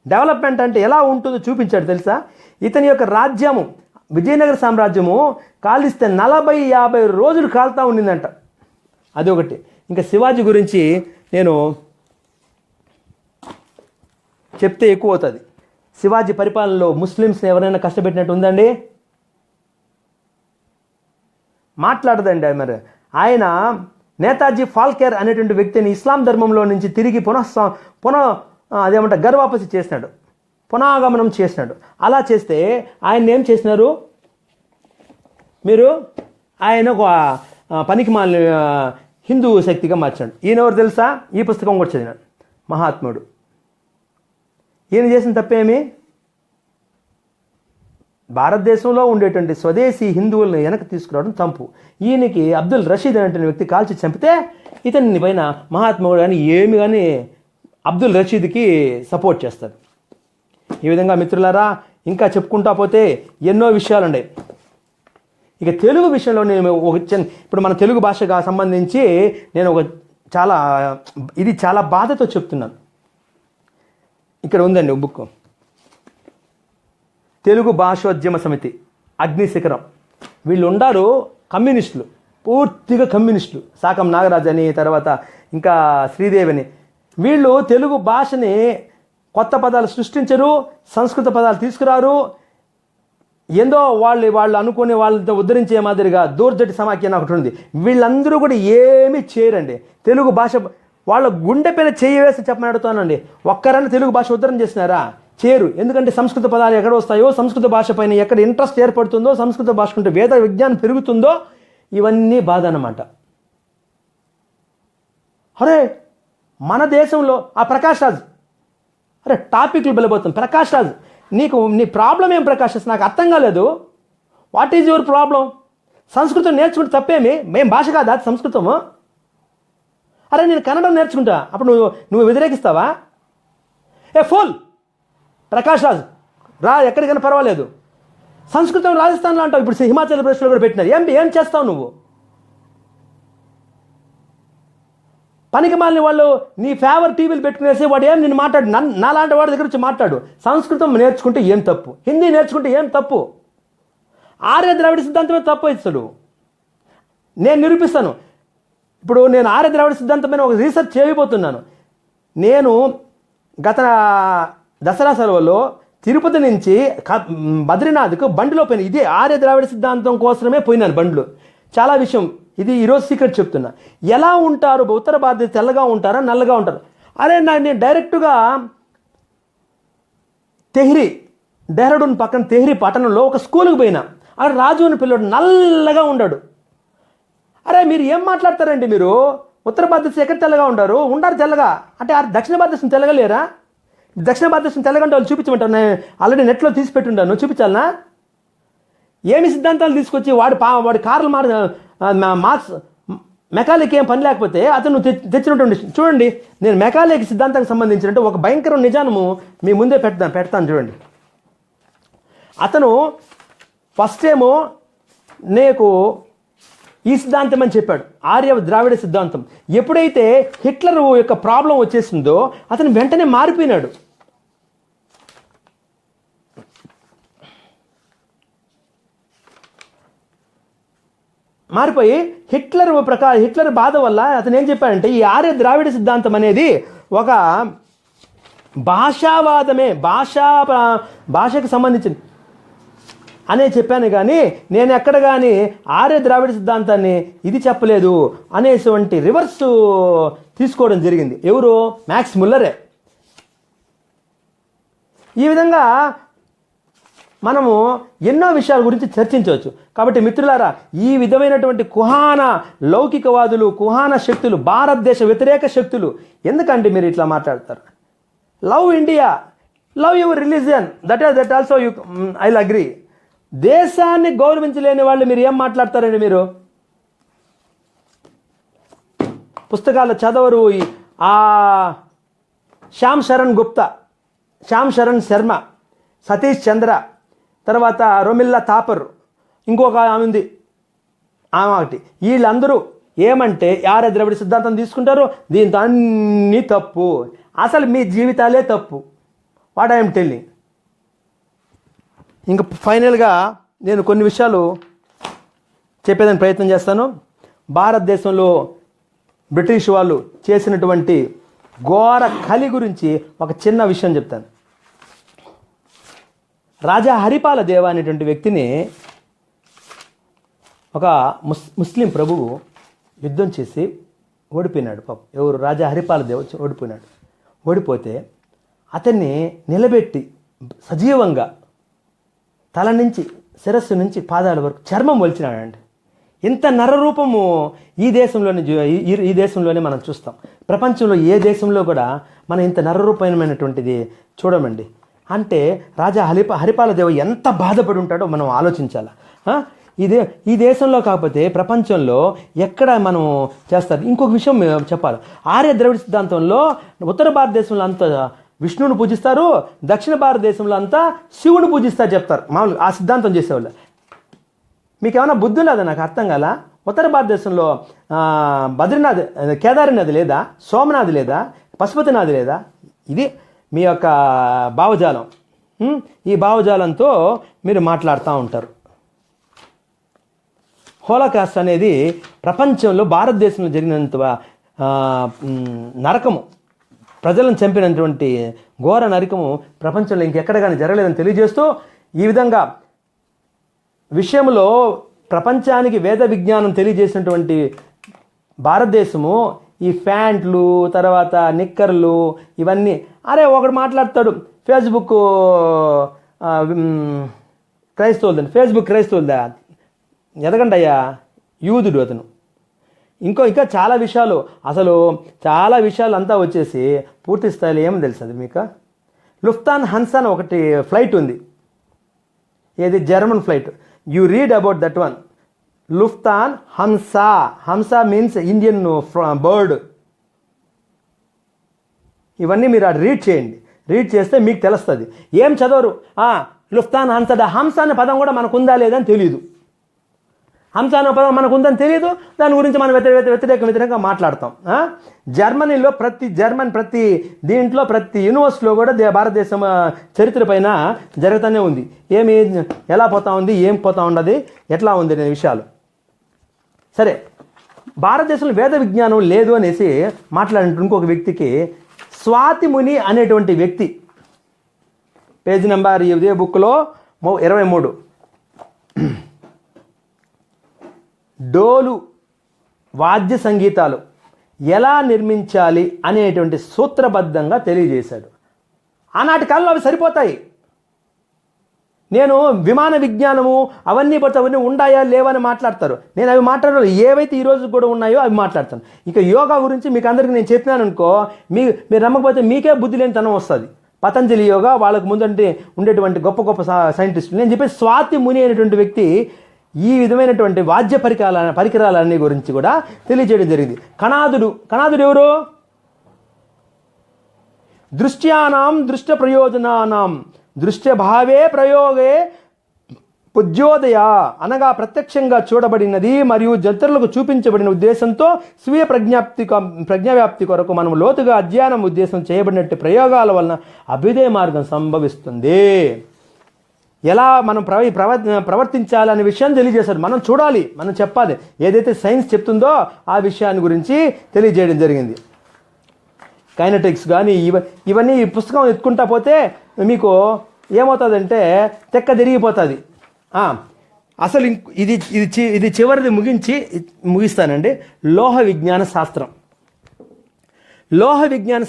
డెవలప్మెంట్ అంటే ఎలా ఉంటుందో చూపించాడు తెలుసా? ఇతని యొక్క రాజ్యము, విజయనగర సామ్రాజ్యము కాలిస్తే 40-50 రోజులు కాలుతూ ఉండిందంట. అదొకటి. ఇంకా శివాజీ గురించి నేను చెప్తే ఎక్కువ అవుతుంది. శివాజీ పరిపాలనలో ముస్లిమ్స్ని ఎవరైనా కష్టపెట్టినట్టు ఉందండి? మాట్లాడదండి. మరి ఆయన నేతాజీ ఫాల్కేర్ అనేటువంటి వ్యక్తిని ఇస్లాం ధర్మంలో నుంచి తిరిగి గర్వాపసి చేసినాడు, పునరాగమనం చేసినాడు. అలా చేస్తే ఆయన ఏం చేసినారు మీరు? ఆయన ఒక పనికి మాలిన హిందూ శక్తిగా మార్చాడు. ఈయన ఎవరు తెలుసా? ఈ పుస్తకం కూడా చదివినాడు. మహాత్ముడు. ఈయన చేసిన తప్పేమి? భారతదేశంలో ఉండేటువంటి స్వదేశీ హిందువులను వెనక్కి తీసుకురావడం తప్పు. ఈయనకి అబ్దుల్ రషీద్ అనేటువంటి వ్యక్తి కాల్చి చంపితే ఇతని పైన మహాత్ముడు కానీ ఏమి కానీ అబ్దుల్ రషీద్కి సపోర్ట్ చేస్తారు. ఈ విధంగా మిత్రులారా ఇంకా చెప్పుకుంటా పోతే ఎన్నో విషయాలు ఉన్నాయి. ఇక తెలుగు విషయంలో నేను ఇప్పుడు మన తెలుగు భాషగా సంబంధించి నేను ఇది చాలా బాధతో చెప్తున్నాను. ఇక్కడ ఉందండి బుక్, తెలుగు భాషోద్యమ సమితి, అగ్నిశిఖరం. వీళ్ళు ఉండారు కమ్యూనిస్టులు, పూర్తిగా కమ్యూనిస్టులు. సాకం నాగరాజు అని, తర్వాత ఇంకా శ్రీదేవి అని. వీళ్ళు తెలుగు భాషని కొత్త పదాలు సృష్టించరు, సంస్కృత పదాలు తీసుకురారు. ఏందో వాళ్ళు అనుకునే వాళ్ళతో ఉద్ధరించే మాదిరిగా దూర్జటి సమాఖ్య ఒకటి ఉంది. వీళ్ళందరూ కూడా ఏమీ చేయరండి. తెలుగు భాష వాళ్ళ గుండె పైన చేయి వేసి చెప్పమని అడుగుతానండి. ఒక్కరైనా తెలుగు భాష ఉద్ధరణ చేసినారా? చేయరు. ఎందుకంటే సంస్కృత పదాలు ఎక్కడ వస్తాయో, సంస్కృత భాష పైన ఎక్కడ ఇంట్రెస్ట్ ఏర్పడుతుందో, సంస్కృత భాష కంటే వేద విజ్ఞానం పెరుగుతుందో, ఇవన్నీ బాధ అన్నమాట. అరే మన దేశంలో ఆ ప్రకాష్ రాజ్, అరే టాపిక్లు వెళ్ళిపోతాం. ప్రకాష్ రాజ్, నీ ప్రాబ్లం ఏం ప్రకాష్ రాజ్? నాకు అర్థం కాలేదు. What is your problem? సంస్కృతం నేర్చుకుంటే తప్పేమి? మేం భాష కాదా సంస్కృతము? అరే నేను కన్నడం నేర్చుకుంటా, అప్పుడు నువ్వు వ్యతిరేకిస్తావా? ఫుల్ ప్రకాష్ రాజ్ రా, ఎక్కడికైనా పర్వాలేదు. సంస్కృతం రాజస్థాన్లో అంటావు, ఇప్పుడు హిమాచల్ ప్రదేశ్లో కూడా పెట్టినారు. ఏం చేస్తావు నువ్వు? పనికి మాలిన వాళ్ళు నీ ఫేవర్ టీవీలు పెట్టుకునేసి వాడు ఏం నేను మాట్లాడు, నాలాంటి వాడి దగ్గర వచ్చి మాట్లాడు. సంస్కృతం నేర్చుకుంటే ఏం తప్పు? హిందీ నేర్చుకుంటే ఏం తప్పు? ఆర్య ద్రావిడ సిద్ధాంతమే తప్పు ఇస్తాడు. నేను నిరూపిస్తాను. ఇప్పుడు నేను ఆర్య ద్రావిడ సిద్ధాంతమైన ఒక రీసెర్చ్ చేయబోతున్నాను. నేను గత దసరా సెలవుల్లో తిరుపతి నుంచి బద్రీనాథ్కు బండిలో పోయిన, ఇదే ఆర్య ద్రావిడ సిద్ధాంతం కోసమే పోయినాను బండ్లు. చాలా విషయం ఇది ఈరోజు సీక్రెట్ చెప్తున్నా. ఎలా ఉంటారు ఉత్తర భారతదేశం? తెల్లగా ఉంటారా, నల్లగా ఉంటారు? అరే నేను డైరెక్ట్గా డెహ్రాడూన్ పక్కన తెహ్రీ పట్టణంలో ఒక స్కూల్కి పోయినా. అక్కడ రాజు అని పిల్లడు నల్లగా ఉన్నాడు. అరే మీరు ఏం మాట్లాడతారండి మీరు? ఉత్తర భారతదేశం ఎక్కడ తెల్లగా ఉండారు తెల్లగా అంటే దక్షిణ భారతదేశం తెల్లగా లేరా? దక్షిణ భారతదేశం తెల్లగంటే వాళ్ళు చూపించమంటారు. నేను ఆల్రెడీ నెట్లో తీసి పెట్టుంటాను, చూపించాలనా? ఏమి సిద్ధాంతాలు తీసుకొచ్చి వాడి కార్లు మార్క్స్ మెకాలిక్ ఏం పని లేకపోతే అతను తెచ్చినటువంటి చూడండి. నేను మెకాలిక్ సిద్ధాంతానికి సంబంధించినట్టు ఒక భయంకర నిజానము మీ ముందే పెడతాను చూడండి. అతను ఫస్ట్ ఏమో నీకు ఈ సిద్ధాంతం అని చెప్పాడు, ఆర్య ద్రావిడ సిద్ధాంతం. ఎప్పుడైతే హిట్లర్ యొక్క ప్రాబ్లం వచ్చేసిందో అతను వెంటనే మారిపోయినాడు. మారిపోయి హిట్లర్ బాధ వల్ల అతను ఏం చెప్పాడంటే, ఈ ఆర్య ద్రావిడ సిద్ధాంతం అనేది ఒక భాషావాదమే, భాషకు సంబంధించింది అనే చెప్పాను. కానీ నేను ఎక్కడ కానీ ఆర్య ద్రావిడ సిద్ధాంతాన్ని ఇది చెప్పలేదు అనేటువంటి రివర్స్ తీసుకోవడం జరిగింది. ఎవరు? మ్యాక్స్ ముల్లరే. ఈ విధంగా మనము ఎన్నో విషయాల గురించి చర్చించవచ్చు. కాబట్టి మిత్రులారా, ఈ విధమైనటువంటి కుహాన లౌకికవాదులు, కుహాన శక్తులు, భారతదేశ వ్యతిరేక శక్తులు ఎందుకంటే మీరు ఇట్లా మాట్లాడతారు? Love India, love your religion, that also you I will agree. దేశాన్ని గౌరవించలేని వాళ్ళు మీరు ఏం మాట్లాడతారండి? మీరు పుస్తకాలు చదవరు. ఆ శ్యామ్ శరణ్ గుప్తా, శ్యామ్ శరణ్ శర్మ, సతీష్ చంద్ర, తర్వాత రొమిల్లా థాపర్, ఇంకొక ఆమె ఉంది, ఆమె ఒకటి. వీళ్ళందరూ ఏమంటే ఆర్య ద్రవిడ సిద్ధాంతం తీసుకుంటారు, దీంతో అన్నీ తప్పు, అసలు మీ జీవితాలే తప్పు. What I'm telling. ఇంకా ఫైనల్గా నేను కొన్ని విషయాలు చెప్పేదానికి ప్రయత్నం చేస్తాను. భారతదేశంలో బ్రిటిష్ వాళ్ళు చేసినటువంటి ఘోర కలి గురించి ఒక చిన్న విషయం చెప్తాను. రాజా హరిపాల దేవ అనేటువంటి వ్యక్తిని ఒక ముస్లిం ప్రభువు యుద్ధం చేసి ఓడిపోయినాడు. పాపం ఎవరు? రాజా హరిపాల దేవ ఓడిపోయినాడు. ఓడిపోతే అతన్ని నిలబెట్టి సజీవంగా తల నుంచి శిరస్సు నుంచి పాదాల వరకు చర్మం వలిచినాడండి. ఇంత నరరూపము ఈ దేశంలోనే మనం చూస్తాం. ప్రపంచంలో ఏ దేశంలో కూడా మనం ఇంత నరరూపమైనటువంటిది చూడమండి. అంటే రాజా హరిపాల దేవ ఎంత బాధపడి ఉంటాడో మనం ఆలోచించాలి. ఈ దేశంలో కాకపోతే ప్రపంచంలో ఎక్కడ మనం చేస్తారు. ఇంకొక విషయం చెప్పాలి. ఆర్య ద్రవిడ సిద్ధాంతంలో ఉత్తర భారతదేశంలో అంతా విష్ణువుని పూజిస్తారు, దక్షిణ భారతదేశంలో అంతా శివుని పూజిస్తారు చెప్తారు మామూలుగా ఆ సిద్ధాంతం చేసేవాళ్ళు. మీకు ఏమైనా బుద్ధి లేదా? నాకు అర్థం కాల. ఉత్తర భారతదేశంలో బద్రీనాథ్, కేదార్నాథ్ లేదా, సోమనాథ్ లేదా, పశుపతినాథ్ లేదా? ఇది మీ యొక్క భావజాలం. ఈ భావజాలంతో మీరు మాట్లాడుతూ ఉంటారు. హోలోకాస్ట్ అనేది ప్రపంచంలో భారతదేశంలో జరిగినంత నరకము, ప్రజలను చంపినటువంటి ఘోర నరకము ప్రపంచంలో ఇంకెక్కడ కానీ జరగలేదని తెలియజేస్తూ, ఈ విధంగా విషయంలో ప్రపంచానికి వేద విజ్ఞానం తెలియజేసినటువంటి భారతదేశము ఈ ప్యాంట్లు, తర్వాత నిక్కర్లు, ఇవన్నీ అరే ఒకడు మాట్లాడతాడు ఫేస్బుక్ క్రైస్తవులదండి, ఫేస్బుక్ క్రైస్తవులదా? ఎదగండి అయ్యా, యూదుడు అతను. ఇంకా చాలా విషయాలు, అసలు చాలా విషయాలు అంతా వచ్చేసి పూర్తి స్థాయిలో ఏమో తెలుసు అది మీకు. లుఫ్తాన్ హన్సా అని ఒకటి ఫ్లైట్ ఉంది, ఏది German flight. You read about that one. Lufthansa, Hansa means Indian bird. ఇవన్నీ మీరు అది రీడ్ చేయండి. రీడ్ చేస్తే మీకు తెలుస్తుంది. ఏం చదవరు. లుఫ్తాన్ హన్సా, హంస అనే పదం కూడా మనకు ఉందా లేదని తెలియదు. హంస అనే పదం మనకు ఉందని తెలియదు, దాని గురించి మనం వ్యతిరేకంగా మాట్లాడతాం. జర్మనీలో ప్రతి దీంట్లో ప్రతి యూనివర్సిటీలో కూడా భారతదేశం చరిత్ర పైన జరుగుతూనే ఉంది. ఏమి ఎలా పోతా ఉంది, ఏం పోతా ఉన్నది, ఎట్లా ఉంది అనే విషయాలు. సరే, భారతదేశంలో వేద విజ్ఞానం లేదు అనేసి మాట్లాడిన ఇంకొక వ్యక్తికి స్వాతి ముని అనేటువంటి వ్యక్తి, పేజీ నెంబర్ ఇదే బుక్లో 23, డోలు వాద్య సంగీతాలు ఎలా నిర్మించాలి అనేటువంటి సూత్రబద్ధంగా తెలియజేశాడు. ఆనాటి కాలంలో అవి సరిపోతాయి. నేను విమాన విజ్ఞానము అవన్నీ ఉండాయా లేవని మాట్లాడతారు. నేను అవి మాట్లాడరు, ఏవైతే ఈరోజు కూడా ఉన్నాయో అవి మాట్లాడతాను. ఇక యోగా గురించి మీకు అందరికీ నేను చెప్పినాను అనుకో, మీరు నమ్మకపోతే మీకే బుద్ధి లేని తనం వస్తుంది. పతంజలి యోగా, వాళ్ళకు ముందంటే ఉండేటువంటి గొప్ప గొప్ప సైంటిస్టులు. నేను చెప్పే స్వాతి ముని అనేటువంటి వ్యక్తి ఈ విధమైనటువంటి వాద్య పరికరాలన్నీ గురించి కూడా తెలియజేయడం జరిగింది. కణాదుడు ఎవరు? దృష్ట్యానాం దృష్ట ప్రయోజనానాం దృష్ట్య భావే ప్రయోగే పుజ్యోదయ అనగా ప్రత్యక్షంగా చూడబడినది మరియు జంతువులకు చూపించబడిన ఉద్దేశంతో స్వీయ ప్రజ్ఞావ్యాప్తి కొరకు మనం లోతుగా అధ్యయనం ఉద్దేశం చేయబడినట్టు ప్రయోగాల వలన అభ్యుదయ మార్గం సంభవిస్తుంది. ఎలా మనం ప్రవర్తించాలనే విషయాన్ని తెలియజేశారు. మనం చూడాలి, మనం చెప్పాలి. ఏదైతే సైన్స్ చెప్తుందో ఆ విషయాన్ని గురించి తెలియజేయడం జరిగింది. కైనటిక్స్ కానీ ఇవన్నీ ఈ పుస్తకం ఎత్తుకుంటా పోతే మీకు ఏమవుతుందంటే తెక్క తిరిగిపోతుంది. అసలు ఇది చివరిది ముగిస్తానండి. లోహ విజ్ఞాన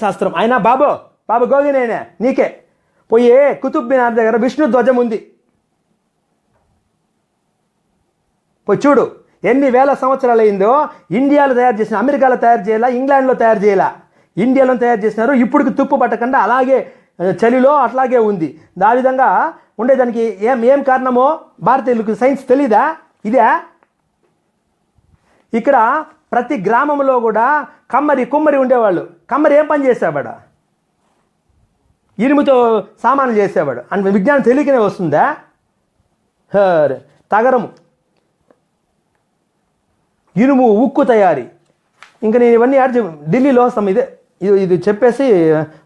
శాస్త్రం. అయినా బాబు గోగినేనే నీకే పోయే కుతుబ్ మినార్ దగ్గర విష్ణు ధ్వజం ఉంది, పోయి చూడు. ఎన్ని వేల సంవత్సరాలు అయిందో. ఇండియాలో తయారు చేసిన, అమెరికాలో తయారు చేయాల, ఇంగ్లాండ్లో తయారు చేయాల, ఇండియాలో తయారు చేసినారు. ఇప్పటికి తుప్పు పట్టకుండా అలాగే చలిలో అట్లాగే ఉంది. ఆ విధంగా ఉండేదానికి ఏం కారణమో భారతీయులకు సైన్స్ తెలీదా? ఇదే. ఇక్కడ ప్రతి గ్రామంలో కూడా కుమ్మరి ఉండేవాళ్ళు. కమ్మరి ఏం పని చేసేవాడు? ఇనుముతో సామాన్లు చేసేవాడు. అంటే విజ్ఞానం తెలియకనే వస్తుందా? తగరము, ఇనుము, ఉక్కు తయారీ. ఇంకా నేను ఇవన్నీ ఢిల్లీలో ఇది చెప్పేసి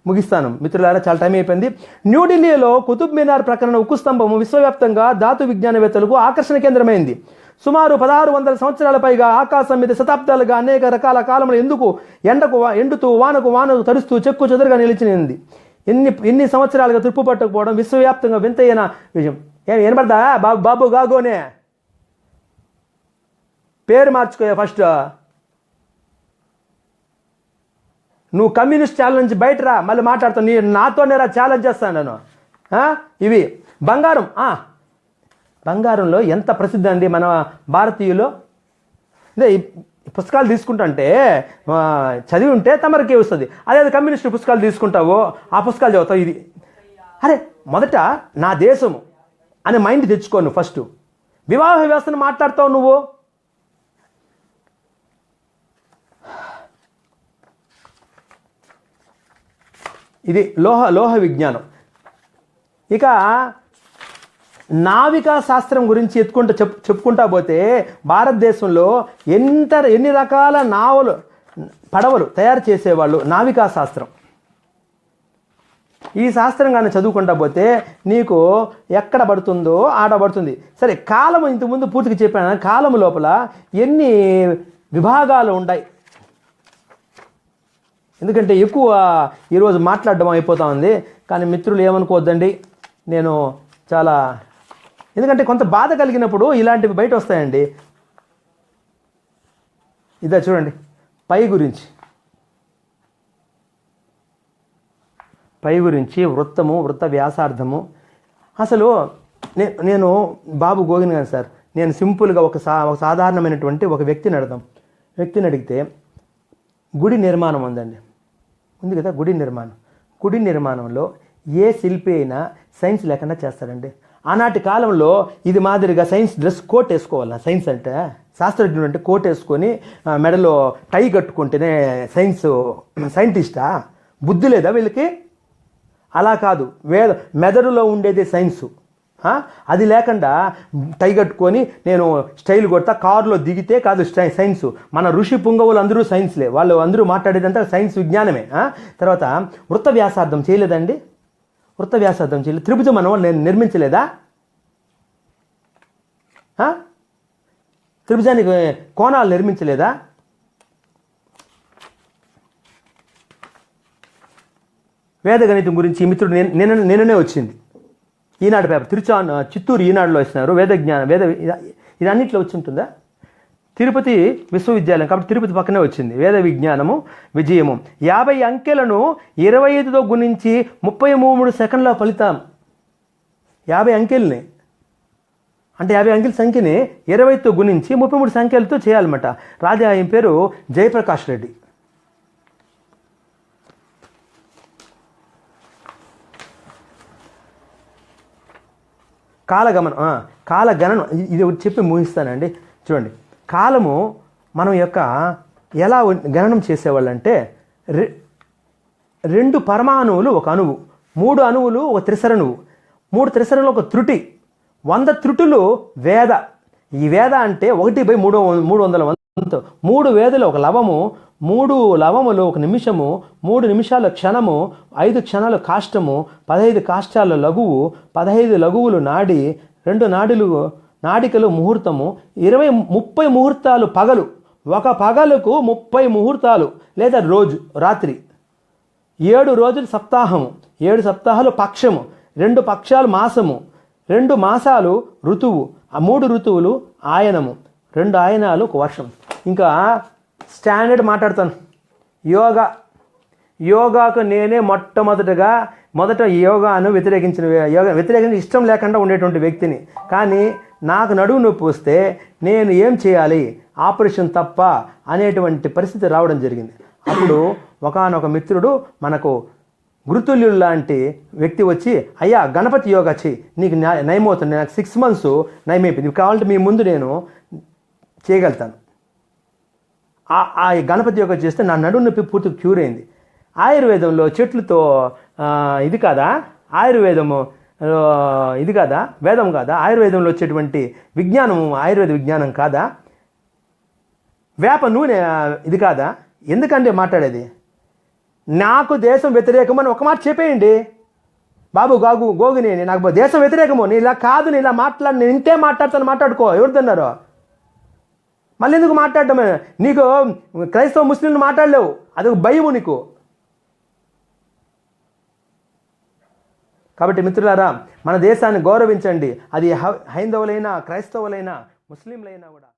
ముగిస్తాను మిత్రులారా, చాలా టైం అయిపోయింది. న్యూఢిల్లీలో కుతుబ్ మినార్ ప్రకరణ ఉక్కు స్తంభము విశ్వవ్యాప్తంగా ధాతు విజ్ఞానవేత్తలకు ఆకర్షణ కేంద్రమైంది. సుమారు 1600 సంవత్సరాల పైగా ఆకాశం మీద శతాబ్దాలుగా అనేక రకాల కాలంలో ఎండుతూ వానకు తడుస్తూ చెక్కు చెదురుగా నిలిచినది. ఎన్ని సంవత్సరాలుగా తుప్పు పట్టకపోవడం విశ్వవ్యాప్తంగా వింతైన విషయం. వినపడదా బాబు గాగోనే? పేరు మార్చుకోయా ఫస్ట్. నువ్వు కమ్యూనిస్ట్ ఛానల్ నుంచి బయటరా, మళ్ళీ మాట్లాడుతావు. నాతోనే ఛాలెంజ్ చేస్తాను నేను. ఇవి బంగారంలో ఎంత ప్రసిద్ధి అండి మన భారతీయులు. అదే పుస్తకాలు తీసుకుంటుంటే చదివి ఉంటే తమరికి వస్తుంది. అదే కమ్యూనిస్ట్ పుస్తకాలు తీసుకుంటావో ఆ పుస్తకాలు చదువుతావు. ఇది అరే మొదట నా దేశము అనే మైండ్ తెచ్చుకోను. ఫస్ట్ వివాహ వ్యవస్థను మాట్లాడతావు నువ్వు. ఇది లోహ విజ్ఞానం. ఇక నావికా శాస్త్రం గురించి చెప్పుకుంటా పోతే భారతదేశంలో ఎన్ని రకాల పడవలు తయారు చేసేవాళ్ళు. నావికా శాస్త్రం, ఈ శాస్త్రం కానీ చదువుకుంటా పోతే నీకు ఎక్కడ పడుతుందో ఆడ పడుతుంది. సరే, కాలము ఇంతకుముందు పూర్తిగా చెప్పాను. కాలము లోపల ఎన్ని విభాగాలు ఉన్నాయి. ఎందుకంటే ఎక్కువ ఈరోజు మాట్లాడడం అయిపోతా ఉంది. కానీ మిత్రులు ఏమనుకోవద్దండి, నేను చాలా ఎందుకంటే కొంత బాధ కలిగినప్పుడు ఇలాంటివి బయట వస్తాయండి. ఇదే చూడండి, పై గురించి వృత్తము, వృత్త వ్యాసార్థము. అసలు నేను బాబు గోగిన్ గారు సార్, నేను సింపుల్గా ఒక సాధారణమైనటువంటి ఒక వ్యక్తిని అడిగితే గుడి నిర్మాణం ఉంది కదా, గుడి నిర్మాణంలో ఏ శిల్పి అయినా సైన్స్ లేకుండా చేస్తాడండి. ఆనాటి కాలంలో ఇది మాదిరిగా సైన్స్ డ్రెస్ కోట్ వేసుకోవాలి. సైన్స్ అంటే శాస్త్రజ్ఞుడు అంటే కోట్ వేసుకొని మెడలో టై కట్టుకుంటేనే సైంటిస్టా? బుద్ధి లేదా వీళ్ళకి? అలా కాదు, మెదడులో ఉండేది సైన్సు. అది లేకుండా టై కట్టుకొని నేను స్టైల్ కొడతా, కారులో దిగితే కాదు సైన్సు. మన ఋషి పుంగవులు అందరూ సైన్స్లే, వాళ్ళు అందరూ మాట్లాడేదంతా సైన్స్ విజ్ఞానమే. తర్వాత వృత్త వ్యాసార్థం చేయలేదండి. త్రిభుజం మనం నేను నిర్మించలేదా? త్రిభుజానికి కోణాలు నిర్మించలేదా? వేదగణితం గురించి మిత్రుడు నిన్ననే వచ్చింది ఈనాడు పేపర్, చిత్తూరు ఈనాడులో ఇస్తున్నారు. ఇది అన్నింటిలో వచ్చి ఉంటుందా? తిరుపతి విశ్వవిద్యాలయం కాబట్టి తిరుపతి పక్కనే వచ్చింది. వేద విజ్ఞానము విజయము. 50 అంకెలను 25తో గుణించి 33 సెకండ్ల ఫలితం. 50 అంకెల్ని అంటే 50 అంకెల సంఖ్యని 20తో గుణించి 33 సంఖ్యలతో చేయాలన్నమాట. రాజా ఆయన పేరు జయప్రకాష్ రెడ్డి. కాలగణనం ఇది చెప్పి ముగిస్తానండి. చూడండి, కాలము మనం యొక్క ఎలా గణనం చేసేవాళ్ళంటే 2 పరమాణువులు ఒక అణువు, 3 అణువులు ఒక త్రిసరణువు, 3 త్రిసరణులు ఒక త్రుటి, 100 త్రుటులు వేద. ఈ వేద అంటే 1/300 వంతు. 3 వేదలు ఒక లవము, 3 లవములు ఒక నిమిషము, 3 నిమిషాల క్షణము, 5 క్షణాలు కాష్టము, 15 కాష్టాల లఘువు, 15 లఘువులు నాడి, 2 నాడికలు ముహూర్తము, 30 ముహూర్తాలు పగలు. ఒక పగలుకు 30 ముహూర్తాలు లేదా రాత్రి. 7 రోజులు సప్తాహము, 7 సప్తాహాలు పక్షము, 2 పక్షాలు మాసము, 2 మాసాలు ఋతువు, 3 ఋతువులు ఆయనము, 2 ఆయనాలు ఒక వర్షం. ఇంకా స్టాండర్డ్ మాట్లాడతాను. యోగాకు నేనే మొదట యోగాను వ్యతిరేకించిన ఇష్టం లేకుండా ఉండేటువంటి వ్యక్తిని. కానీ నాకు నడుము నొప్పి వస్తే నేను ఏం చేయాలి, ఆపరేషన్ తప్ప అనేటువంటి పరిస్థితి రావడం జరిగింది. అప్పుడు ఒకానొక మిత్రుడు, మనకు గురుతుల్యుడు లాంటి వ్యక్తి వచ్చి, అయ్యా గణపతి యోగా చెయ్యి, నీకు నయమవుతుంది, నాకు 6 months నయమైపోయింది, కావాలంటే మీ ముందు నేను చేయగలుగుతాను. ఆ గణపతి యోగా చేస్తే నా నడుము నొప్పి పూర్తిగా క్యూర్ అయింది. ఆయుర్వేదంలో చెట్లతో ఇది కాదా, ఆయుర్వేదము ఇది కాదా, వేదం కాదా, ఆయుర్వేదంలో వచ్చేటువంటి విజ్ఞానము ఆయుర్వేద విజ్ఞానం కాదా, వేప నూనె ఇది కాదా, ఎందుకంటే మాట్లాడేది? నాకు దేశం వ్యతిరేకమని ఒక మాట చెప్పేయండి బాబు. గోగుని నాకు దేశం వ్యతిరేకము, నేను ఇలా కాదు, నేను ఇలా నేను ఇంతే మాట్లాడతాను, మాట్లాడుకో, ఎవరిదన్నారో మళ్ళీ ఎందుకు మాట్లాడటమే? నీకు క్రైస్తవ ముస్లింలు మాట్లాడలేవు, అది భయము నీకు. కాబట్టి మిత్రులారా, మన దేశాన్ని గౌరవించండి. అది హైందవులైనా, క్రైస్తవులైనా, ముస్లింలైనా కూడా.